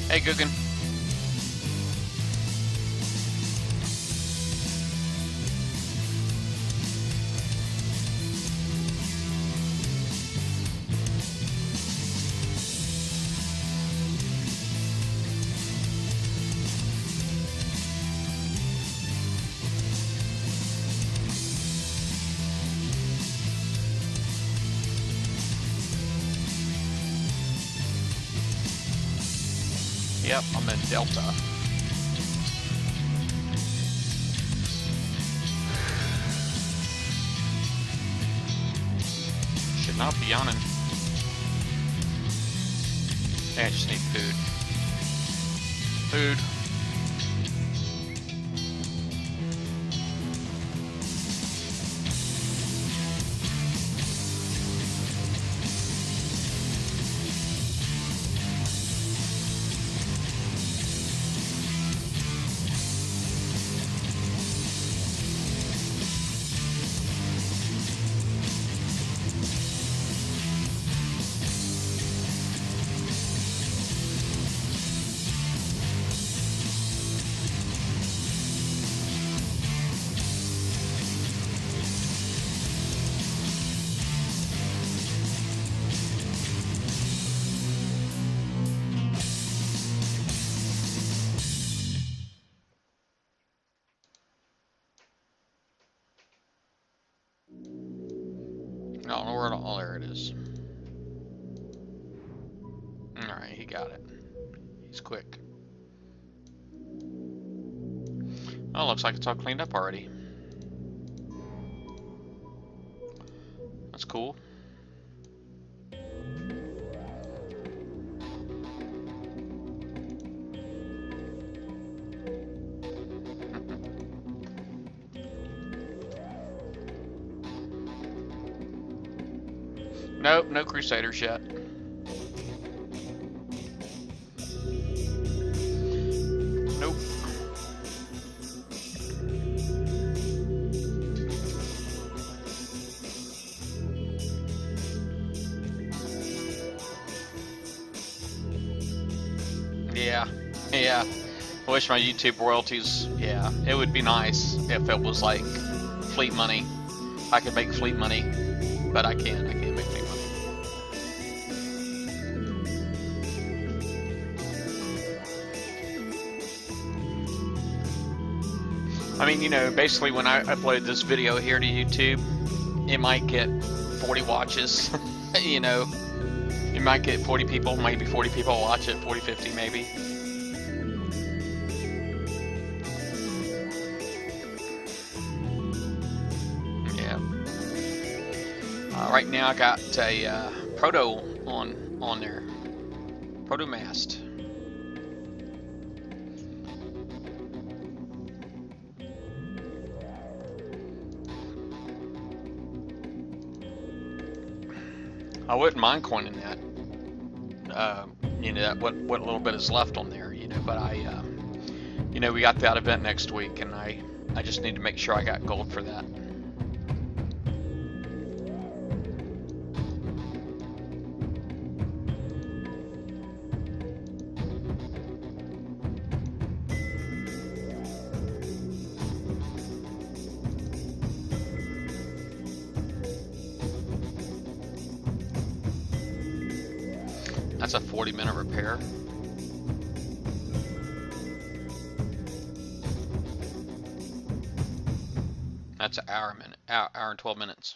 Hey, Guggen. Yep, I'm in Delta. Should not be yawning. I just need food. Food. I don't know where it all. There it is. Alright, he got it. He's quick. Oh, looks like it's all cleaned up already. That's cool. Nope, no Crusaders yet. Nope. Yeah, yeah. I wish my YouTube royalties, yeah, it would be nice if it was like fleet money. I could make fleet money, but I can't make fleet money. I mean, you know, basically when I upload this video here to YouTube, it might get 40 watches, you know. You might get 40 people, maybe 40 people watch it, 40, 50 maybe. Yeah. Right now I got a proto on there. Proto mast. I wouldn't mind coining that. You know, that what little bit is left on there, you know, but you know, we got that event next week, and I just need to make sure I got gold for that. That's a 40-minute repair. That's an hour and 12 minutes.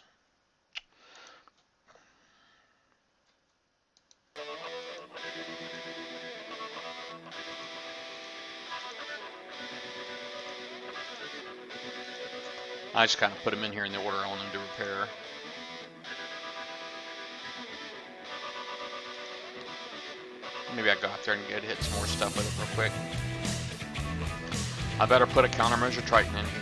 I just kind of put them in here in the order I want them to repair. Maybe I go out there and get hit some more stuff with it real quick. I better put a countermeasure Triton in here.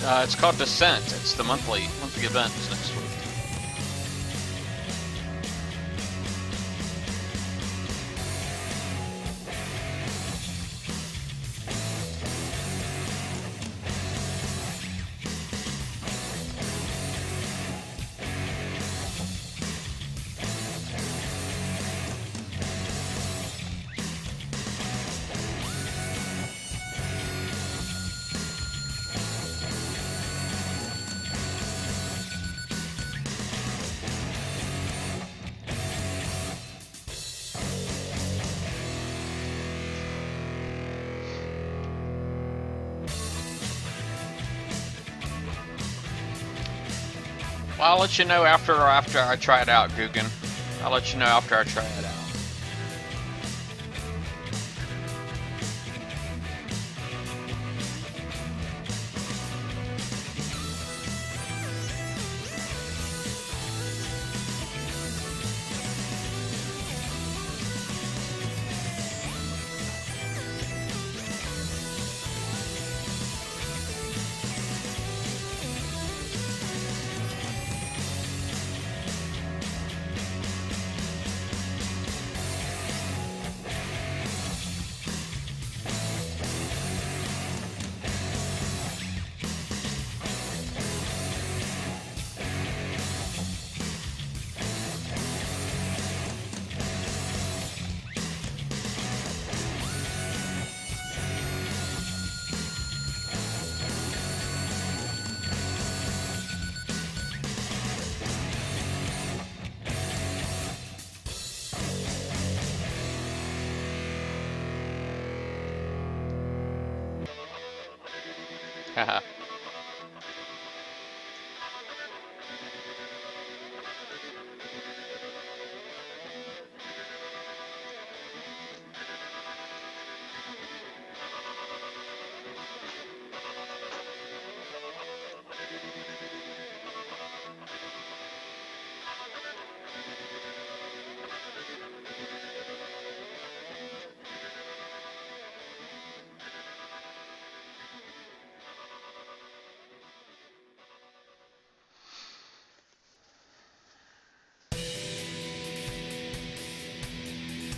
It's called Descent. It's the monthly event next week. Well, I'll let you know after I try it out, Guggen. I'll let you know after I try it out. Haha.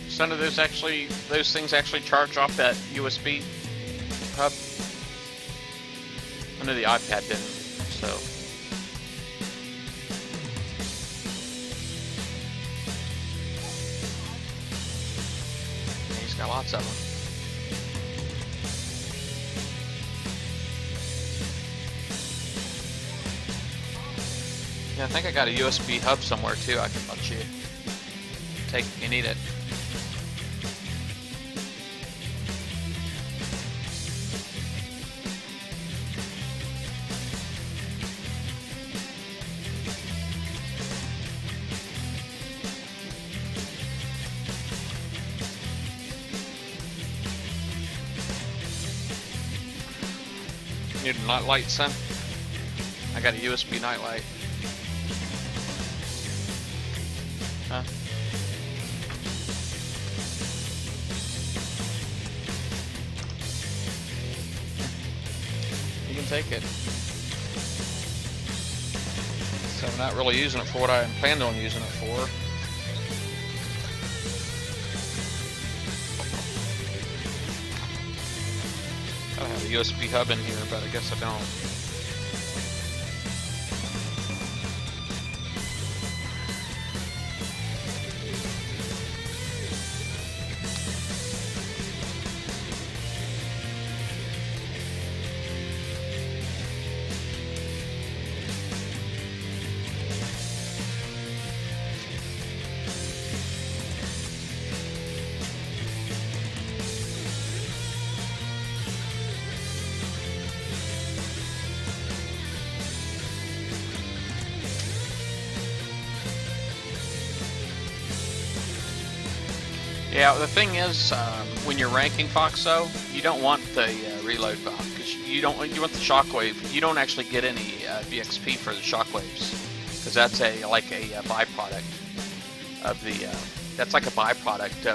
Some of those things actually charge off that USB hub. I know the iPad didn't, so. Yeah, he's got lots of them. Yeah, I think I got a USB hub somewhere too. I can let you take if you need it. Need a night light, son? I got a USB night light. Huh? You can take it. So I'm not really using it for what I planned on using it for. I have a USB hub in here, but I guess I don't. Yeah, the thing is, when you're ranking Foxo, you don't want the reload valve because you want the shockwave. You don't actually get any VXP for the shockwaves because that's like a byproduct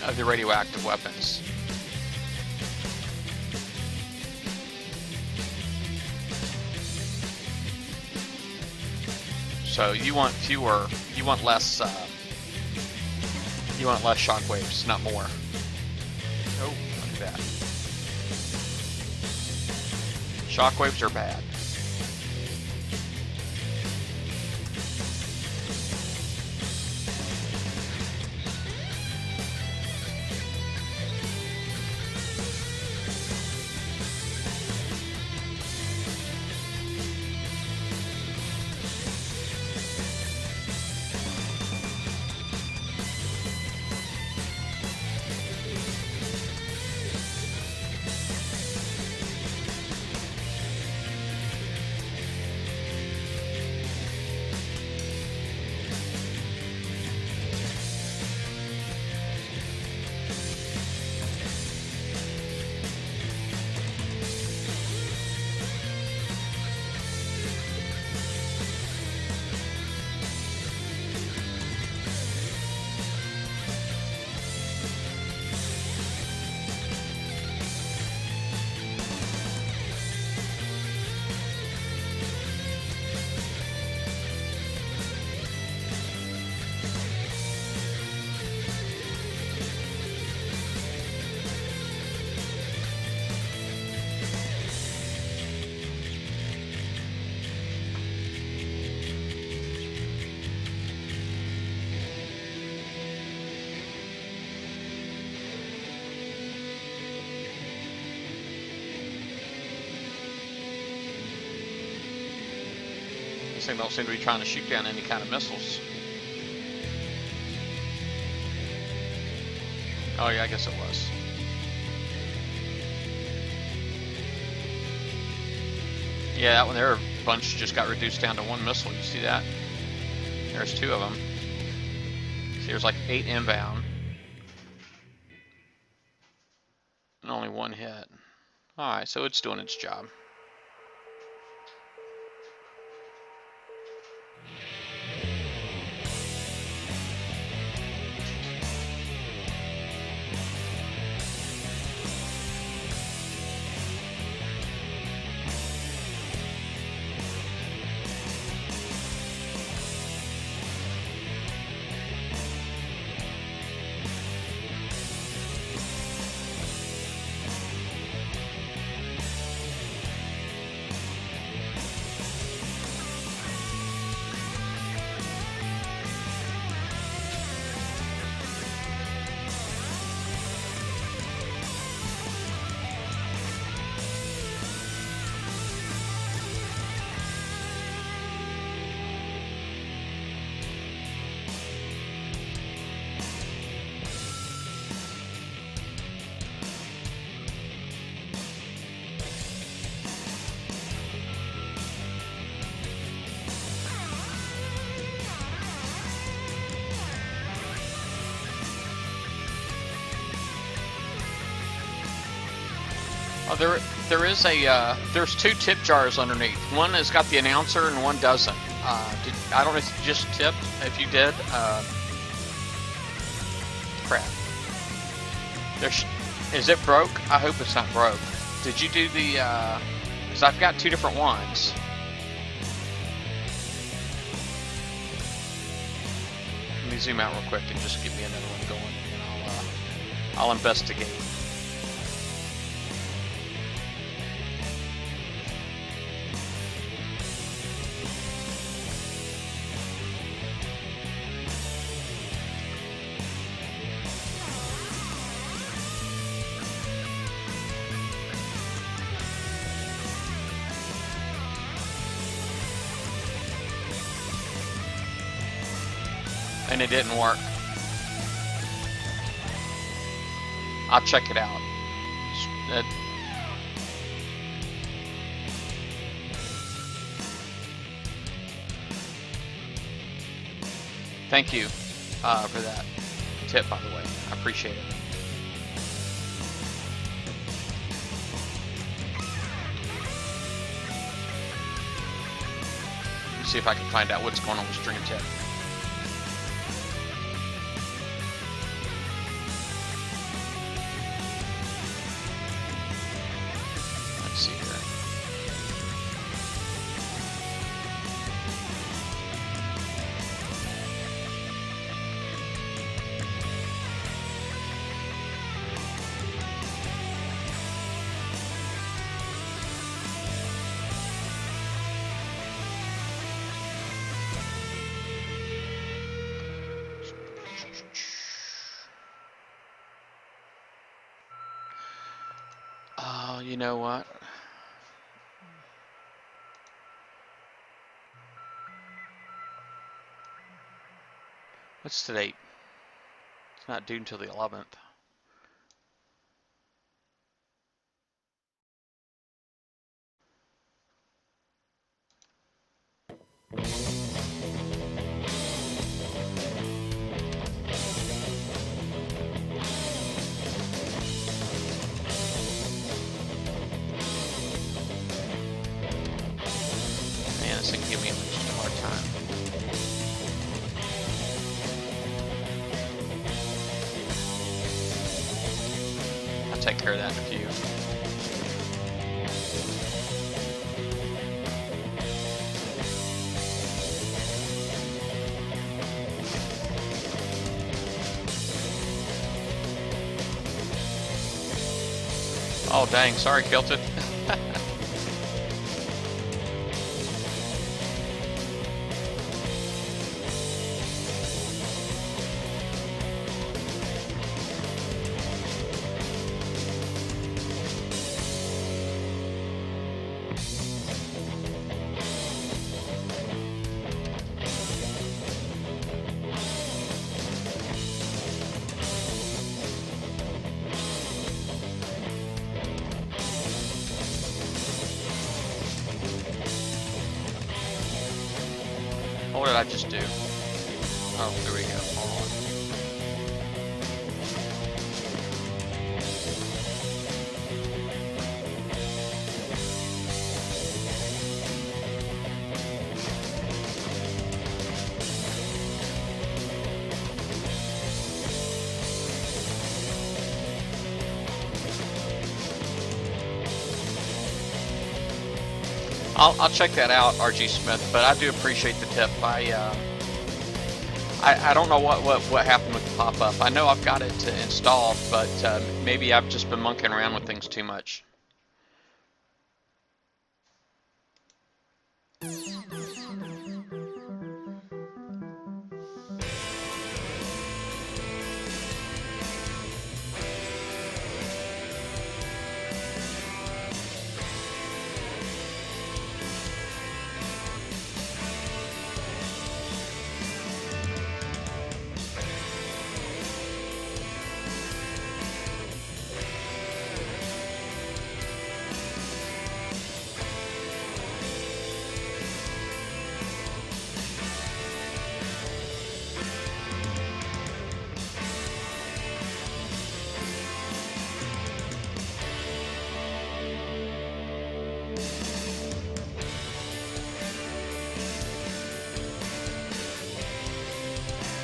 of the radioactive weapons. So you want fewer, you want less shock waves, not more. Oh, look at that. Shock waves are bad. This thing don't seem to be trying to shoot down any kind of missiles. Oh yeah, I guess it was. Yeah, that one there, a bunch just got reduced down to one missile. You see that? There's two of them. See, there's like 8 inbound. And only one hit. Alright, so it's doing its job. Oh, there's 2 tip jars underneath. One has got the announcer and one doesn't. I don't know if you just tipped. If you did, crap. Is it broke? I hope it's not broke. Did you do the? Because I've got 2 different ones. Let me zoom out real quick and just give me another one going, and I'll investigate. And it didn't work. I'll check it out. Thank you for that tip, by the way. I appreciate it. Let me see if I can find out what's going on with Stream Tip. See here. You know what? What's the date? It's not due until the 11th. Man, this thing give me a hard time. I'll take care of that in a few. Oh dang, sorry Kilted. What did I just do? Oh, there we go. Hold on. I'll check that out, RG Smith, but I do appreciate the tip. I don't know what happened with the pop-up. I know I've got it installed, but maybe I've just been monkeying around with things too much.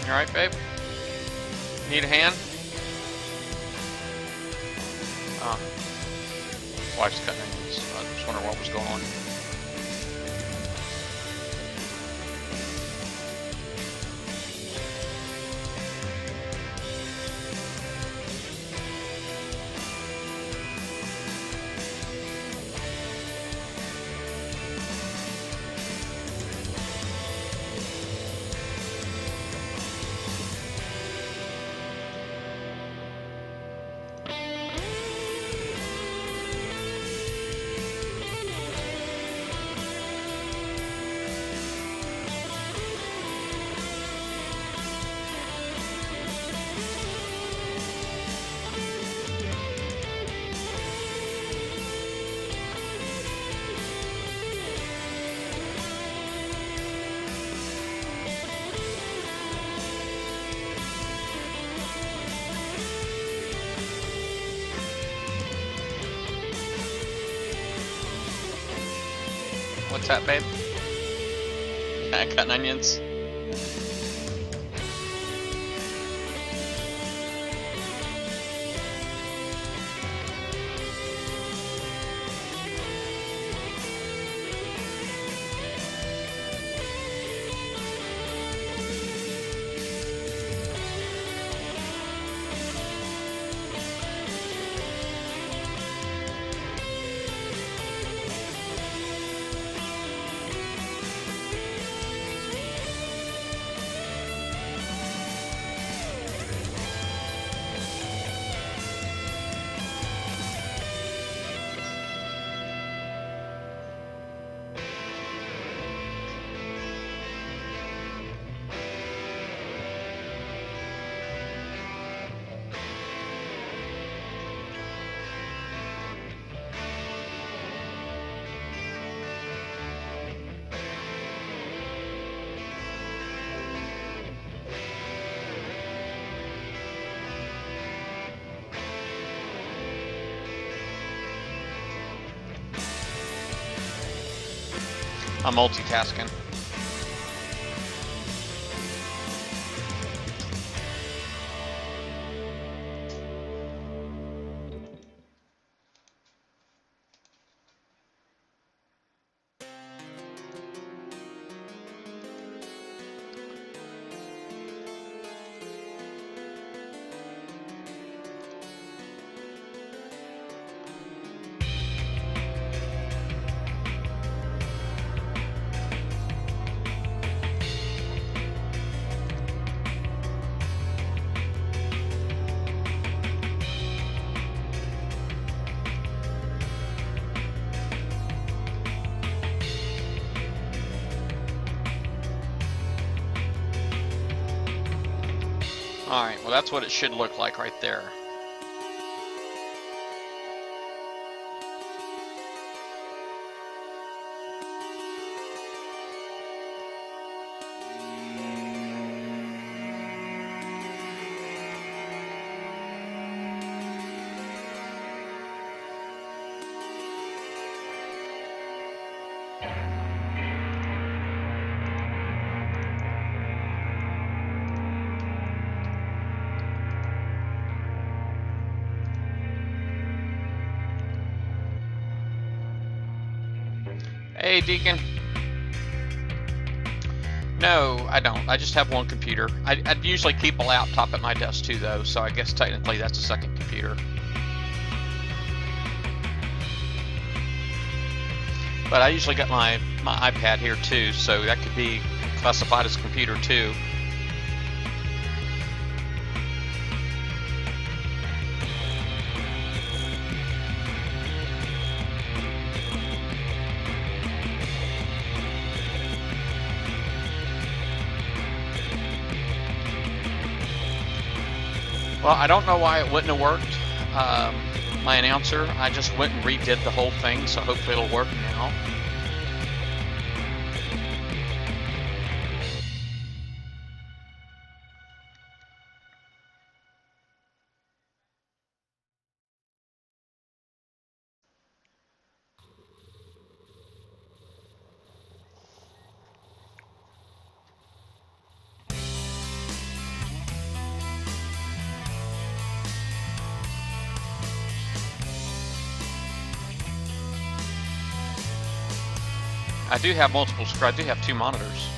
All right, babe? Need a hand? Oh. Wife's cutting onions. I was wondering what was going on. What's that, babe? Yeah, cutting onions. I'm multitasking. Alright, well that's what it should look like right there. Hey, Deacon. No, I don't. I just have one computer. I'd usually keep a laptop at my desk too, though, so I guess technically that's a second computer. But I usually got my iPad here too, so that could be classified as a computer too. Well, I don't know why it wouldn't have worked. My announcer, I just went and redid the whole thing, so hopefully it'll work now. I do have multiple screens. I do have 2 monitors.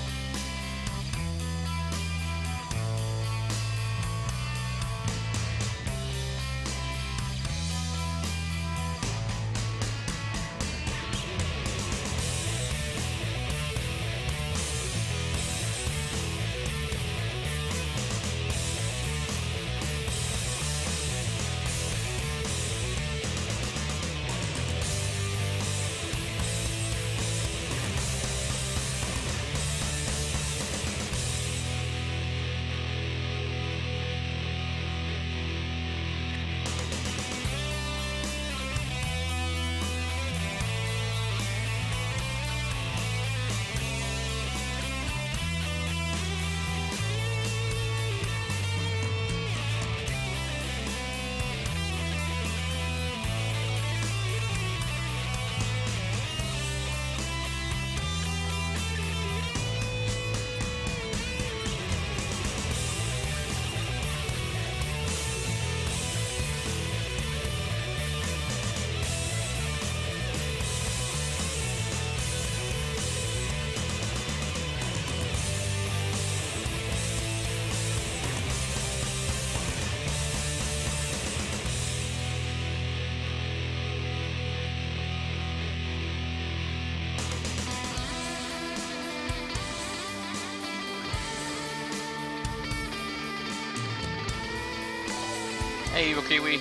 Hey, Evil Kiwi.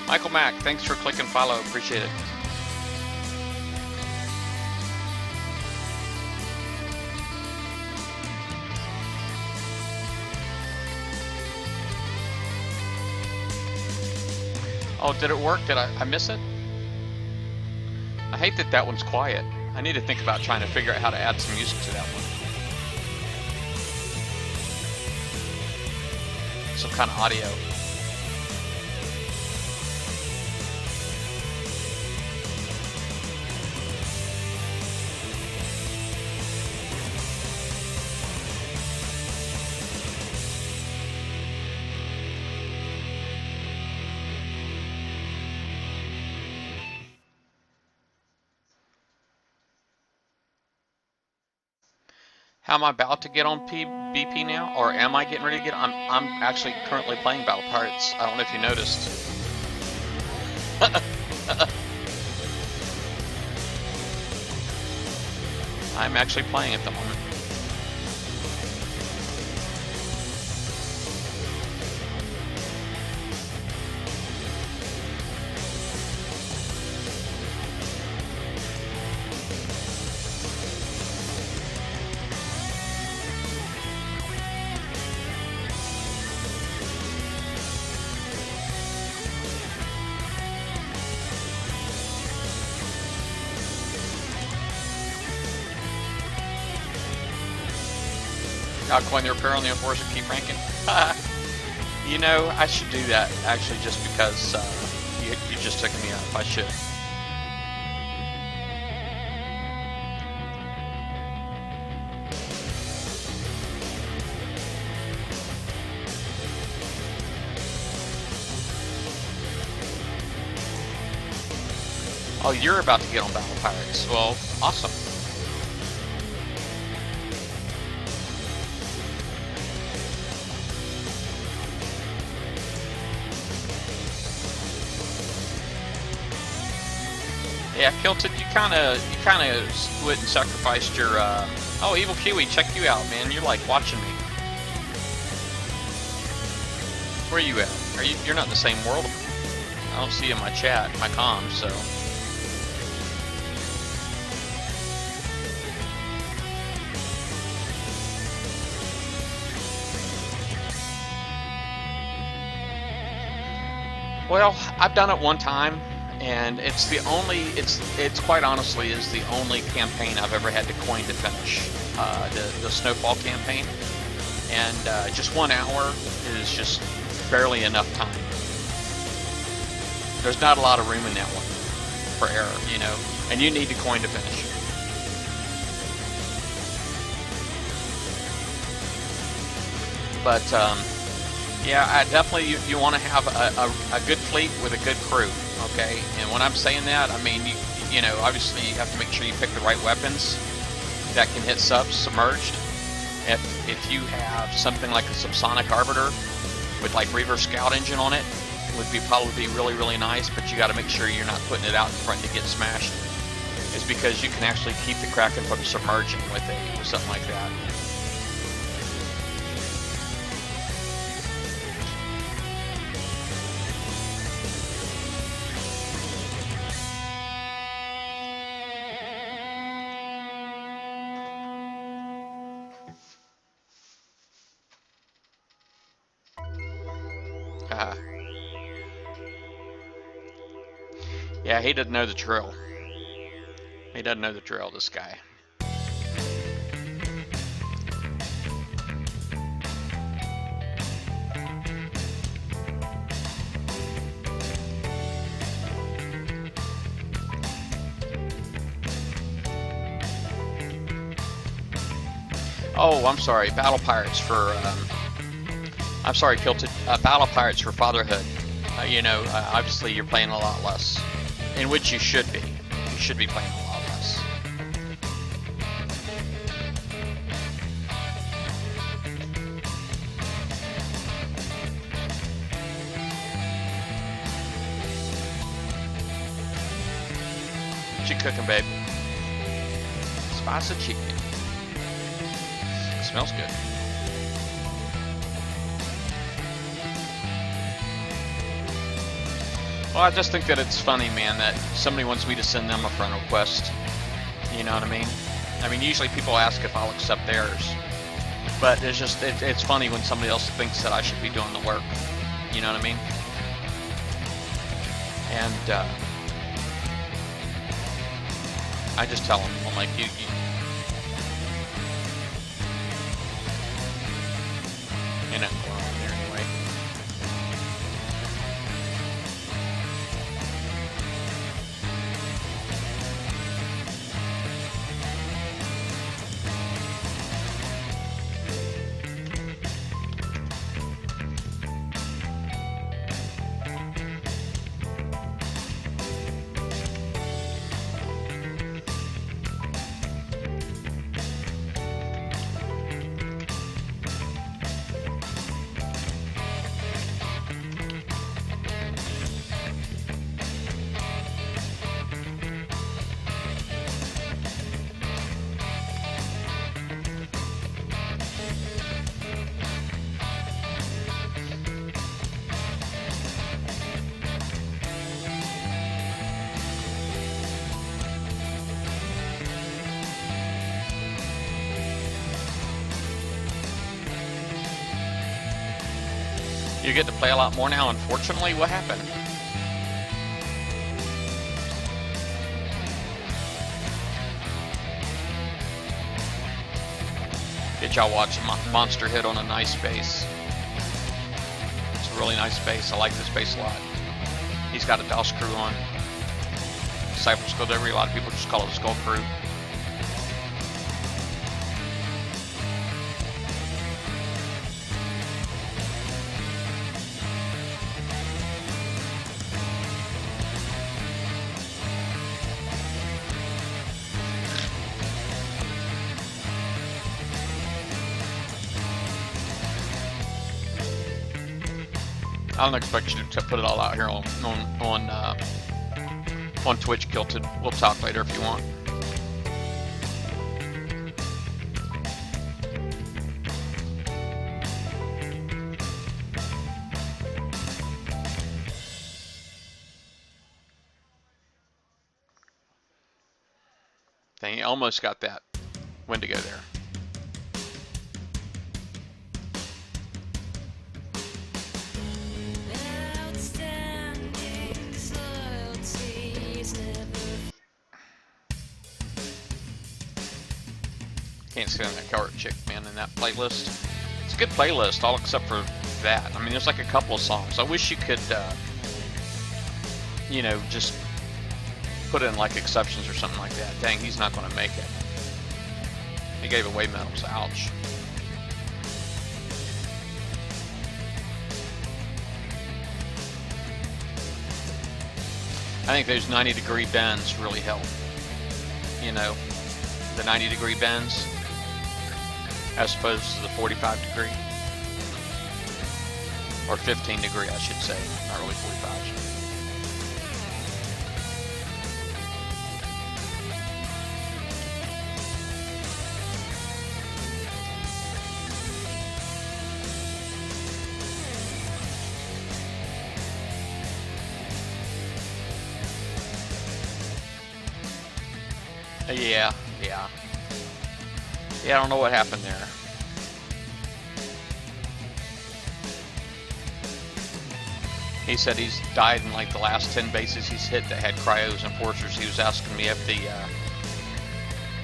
Michael Mack, thanks for clicking follow. Appreciate it. Oh, did it work? Did I miss it? I hate that that one's quiet. I need to think about trying to figure out how to add some music to that one. Some kind of audio. How am I about to get on BP now? Or am I getting ready to get? I'm actually currently playing Battle Pirates. I don't know if you noticed. I'm actually playing at the moment. Outcoin the repair on the enforcer, keep ranking. You know, I should do that actually, just because you just took me up. I should. Oh, you're about to get on Battle Pirates. Well, awesome. Yeah, Kilted, you kind of went and sacrificed your. Oh, Evil Kiwi, check you out, man. You're like watching me. Where are you at? You're not in the same world? I don't see you in my chat, my comms, so. Well, I've done it one time, and it's quite honestly is the only campaign I've ever had to coin to finish, the Snowfall campaign, and just 1 hour is just barely enough time. There's not a lot of room in that one for error, you know, and you need to coin to finish. But yeah, I definitely you want to have a good fleet with a good crew, okay? And when I'm saying that, I mean you know, obviously you have to make sure you pick the right weapons that can hit subs submerged. If you have something like a subsonic arbiter with like reverse scout engine on it, would be probably really nice, but you got to make sure you're not putting it out in front to get smashed. Is because you can actually keep the Kraken from submerging with something like that. Yeah, he doesn't know the drill. He doesn't know the drill, this guy. Oh, I'm sorry. Battle Pirates for... I'm sorry, Kilted. Battle Pirates for Fatherhood. You know, obviously you're playing a lot less. In which you should be. You should be playing a lot less. What you cooking, babe? Spicy chicken. Smells good. Well, I just think that it's funny, man, that somebody wants me to send them a friend request. You know what I mean? I mean, usually people ask if I'll accept theirs. But it's just, it's funny when somebody else thinks that I should be doing the work. You know what I mean? And I just tell them, I'm like, you're not going on there anyway. You get to play a lot more now, unfortunately. What happened? Did y'all watch Monster hit on a nice bass? It's a really nice bass. I like this bass a lot. He's got a DOS crew on. Disciple Skull Delivery. A lot of people just call it a Skull Crew. I don't expect you to put it all out here on Twitch, Kilted. We'll talk later if you want. Dang, you almost got that Wendigo there. Can't stand that coward chick, man, in that playlist. It's a good playlist, all except for that. I mean, there's like a couple of songs. I wish you could, you know, just put in like exceptions or something like that. Dang, he's not going to make it. He gave away medals. Ouch. I think those 90-degree bends really help. You know, the 90-degree bends as opposed to the 45-degree. Or 15-degree, I should say. Not really 45. Yeah. I don't know what happened there. He said he's died in like the last 10 bases he's hit that had cryos and forcers. He was asking me if the,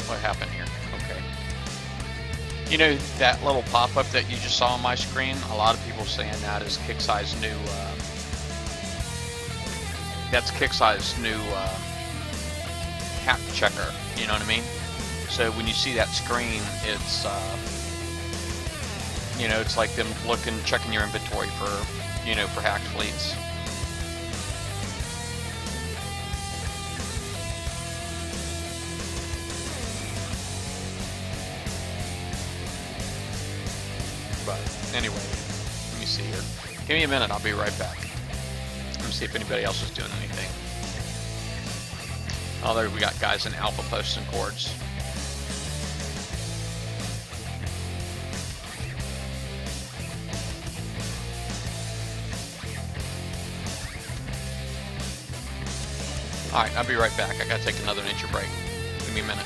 what happened here? Okay. You know, that little pop-up that you just saw on my screen, a lot of people saying that is Kixeye's new, that's Kixeye's new, cap checker, you know what I mean? So when you see that screen, it's, you know, it's like them checking your inventory for, you know, for hacked fleets. But anyway, let me see here. Give me a minute, I'll be right back. Let me see if anybody else is doing anything. Oh, there we got guys in alpha posts and chords. Alright, I'll be right back. I gotta take another nature break. Give me a minute.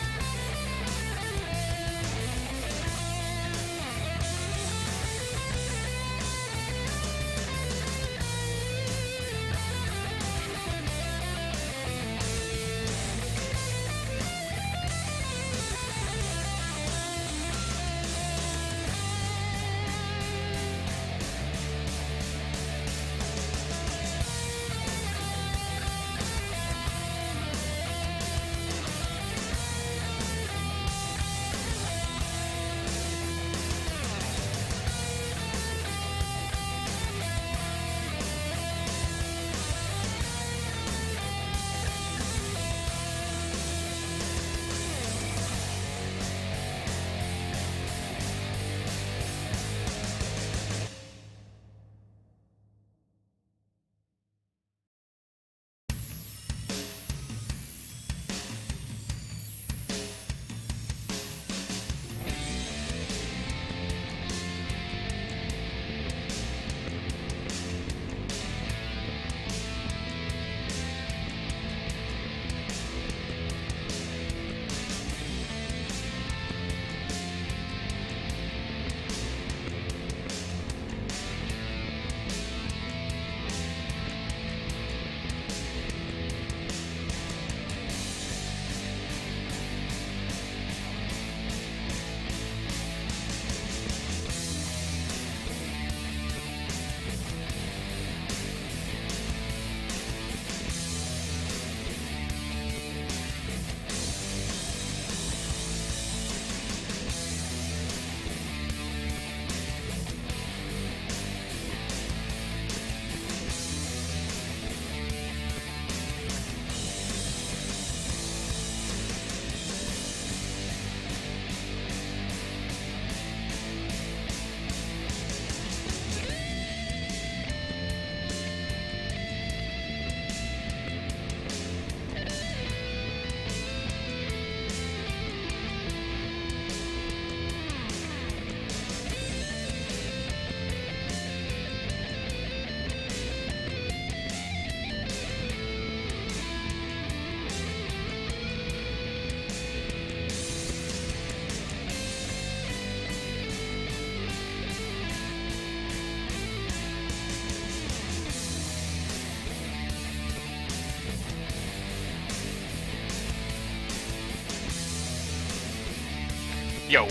Yo,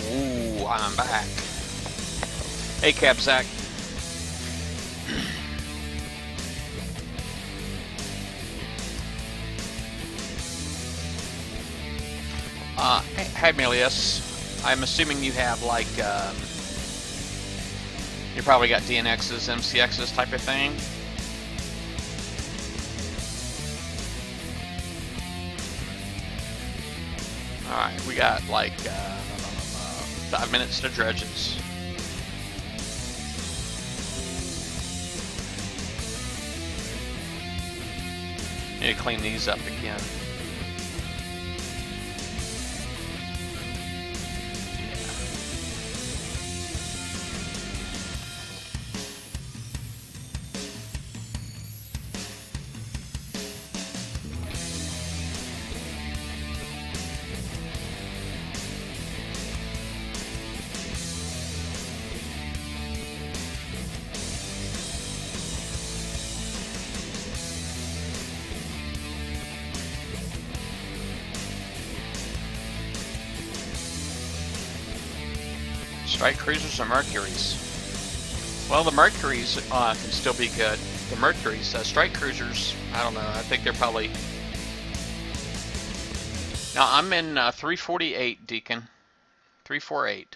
I'm back. Hey, Cab Zach. Hey, Melius. I'm assuming you have like, you probably got DNXs, MCXs type of thing. Alright, we got like 5 minutes to Dredges. Need to clean these up again. 'Strike cruisers or Mercuries? Well, the Mercuries can still be good. The Mercuries, strike cruisers, I don't know. I think they're probably. Now I'm in 348, Deacon. 348.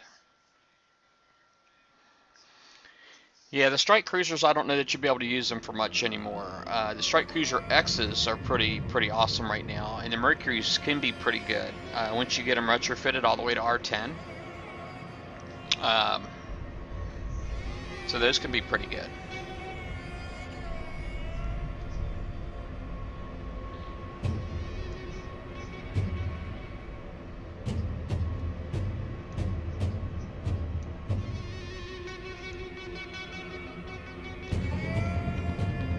Yeah, the strike cruisers, I don't know that you'll be able to use them for much anymore. The strike cruiser X's are pretty awesome right now, and the Mercuries can be pretty good once you get them retrofitted all the way to R10. So those can be pretty good.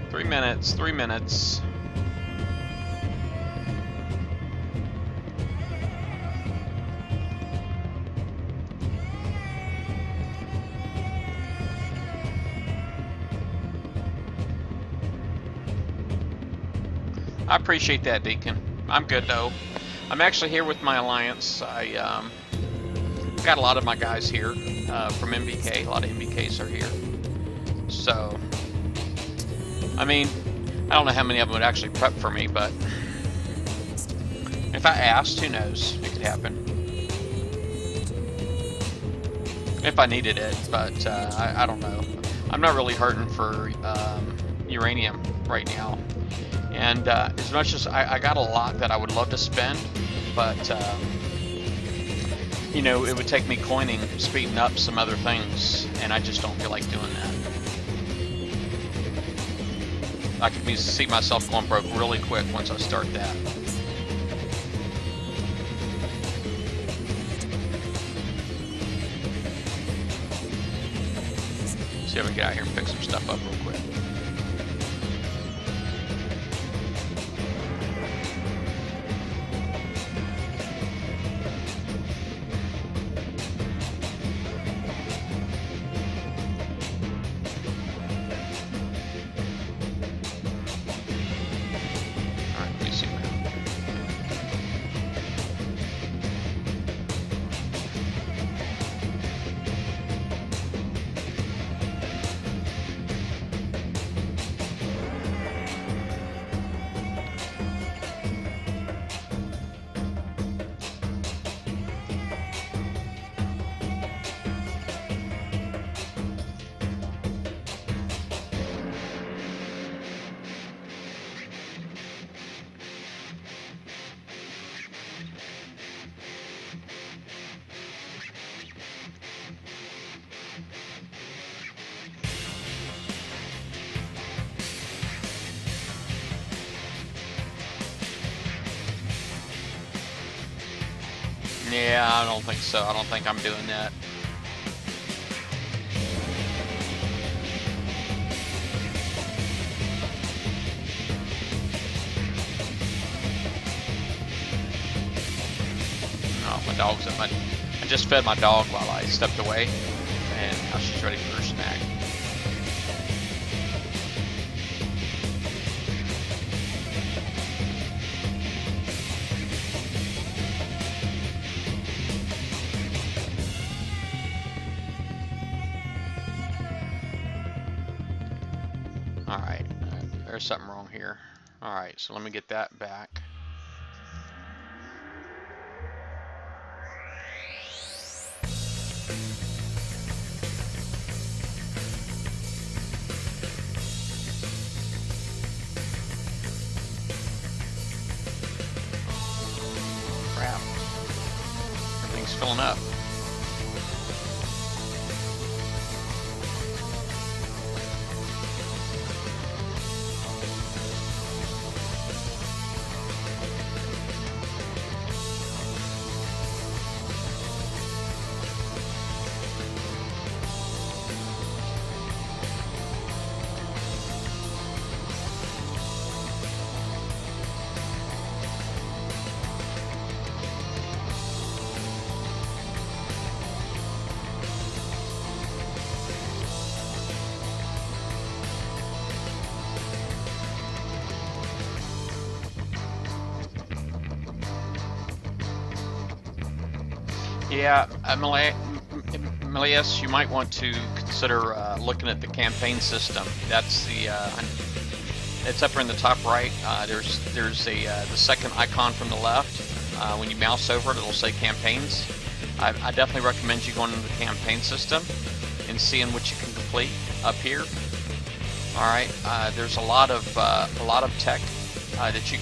Three minutes. I appreciate that, Deacon. I'm good though. I'm actually here with my alliance. I got a lot of my guys here from MBK. A lot of MBKs are here. So, I mean, I don't know how many of them would actually prep for me, but if I asked, who knows? It could happen. If I needed it, but I don't know. I'm not really hurting for uranium right now. And as much as I got a lot that I would love to spend, but you know, it would take me coining, speeding up some other things, and I just don't feel like doing that. I could see myself going broke really quick once I start that. See if we can get out here and pick some stuff up real quick. Yeah, I don't think so. I don't think I'm doing that. Oh, my dog's at my... I just fed my dog while I stepped away, and now she's ready for her snack. was something wrong here. All right, so let me get that back. Crap. Everything's filling up. Yeah, Milius, you might want to consider looking at the campaign system. That's the it's up in the top right. There's the second icon from the left. When you mouse over it, it'll say campaigns. I definitely recommend you going into the campaign system and seeing what you can complete up here. All right, there's a lot of tech that you can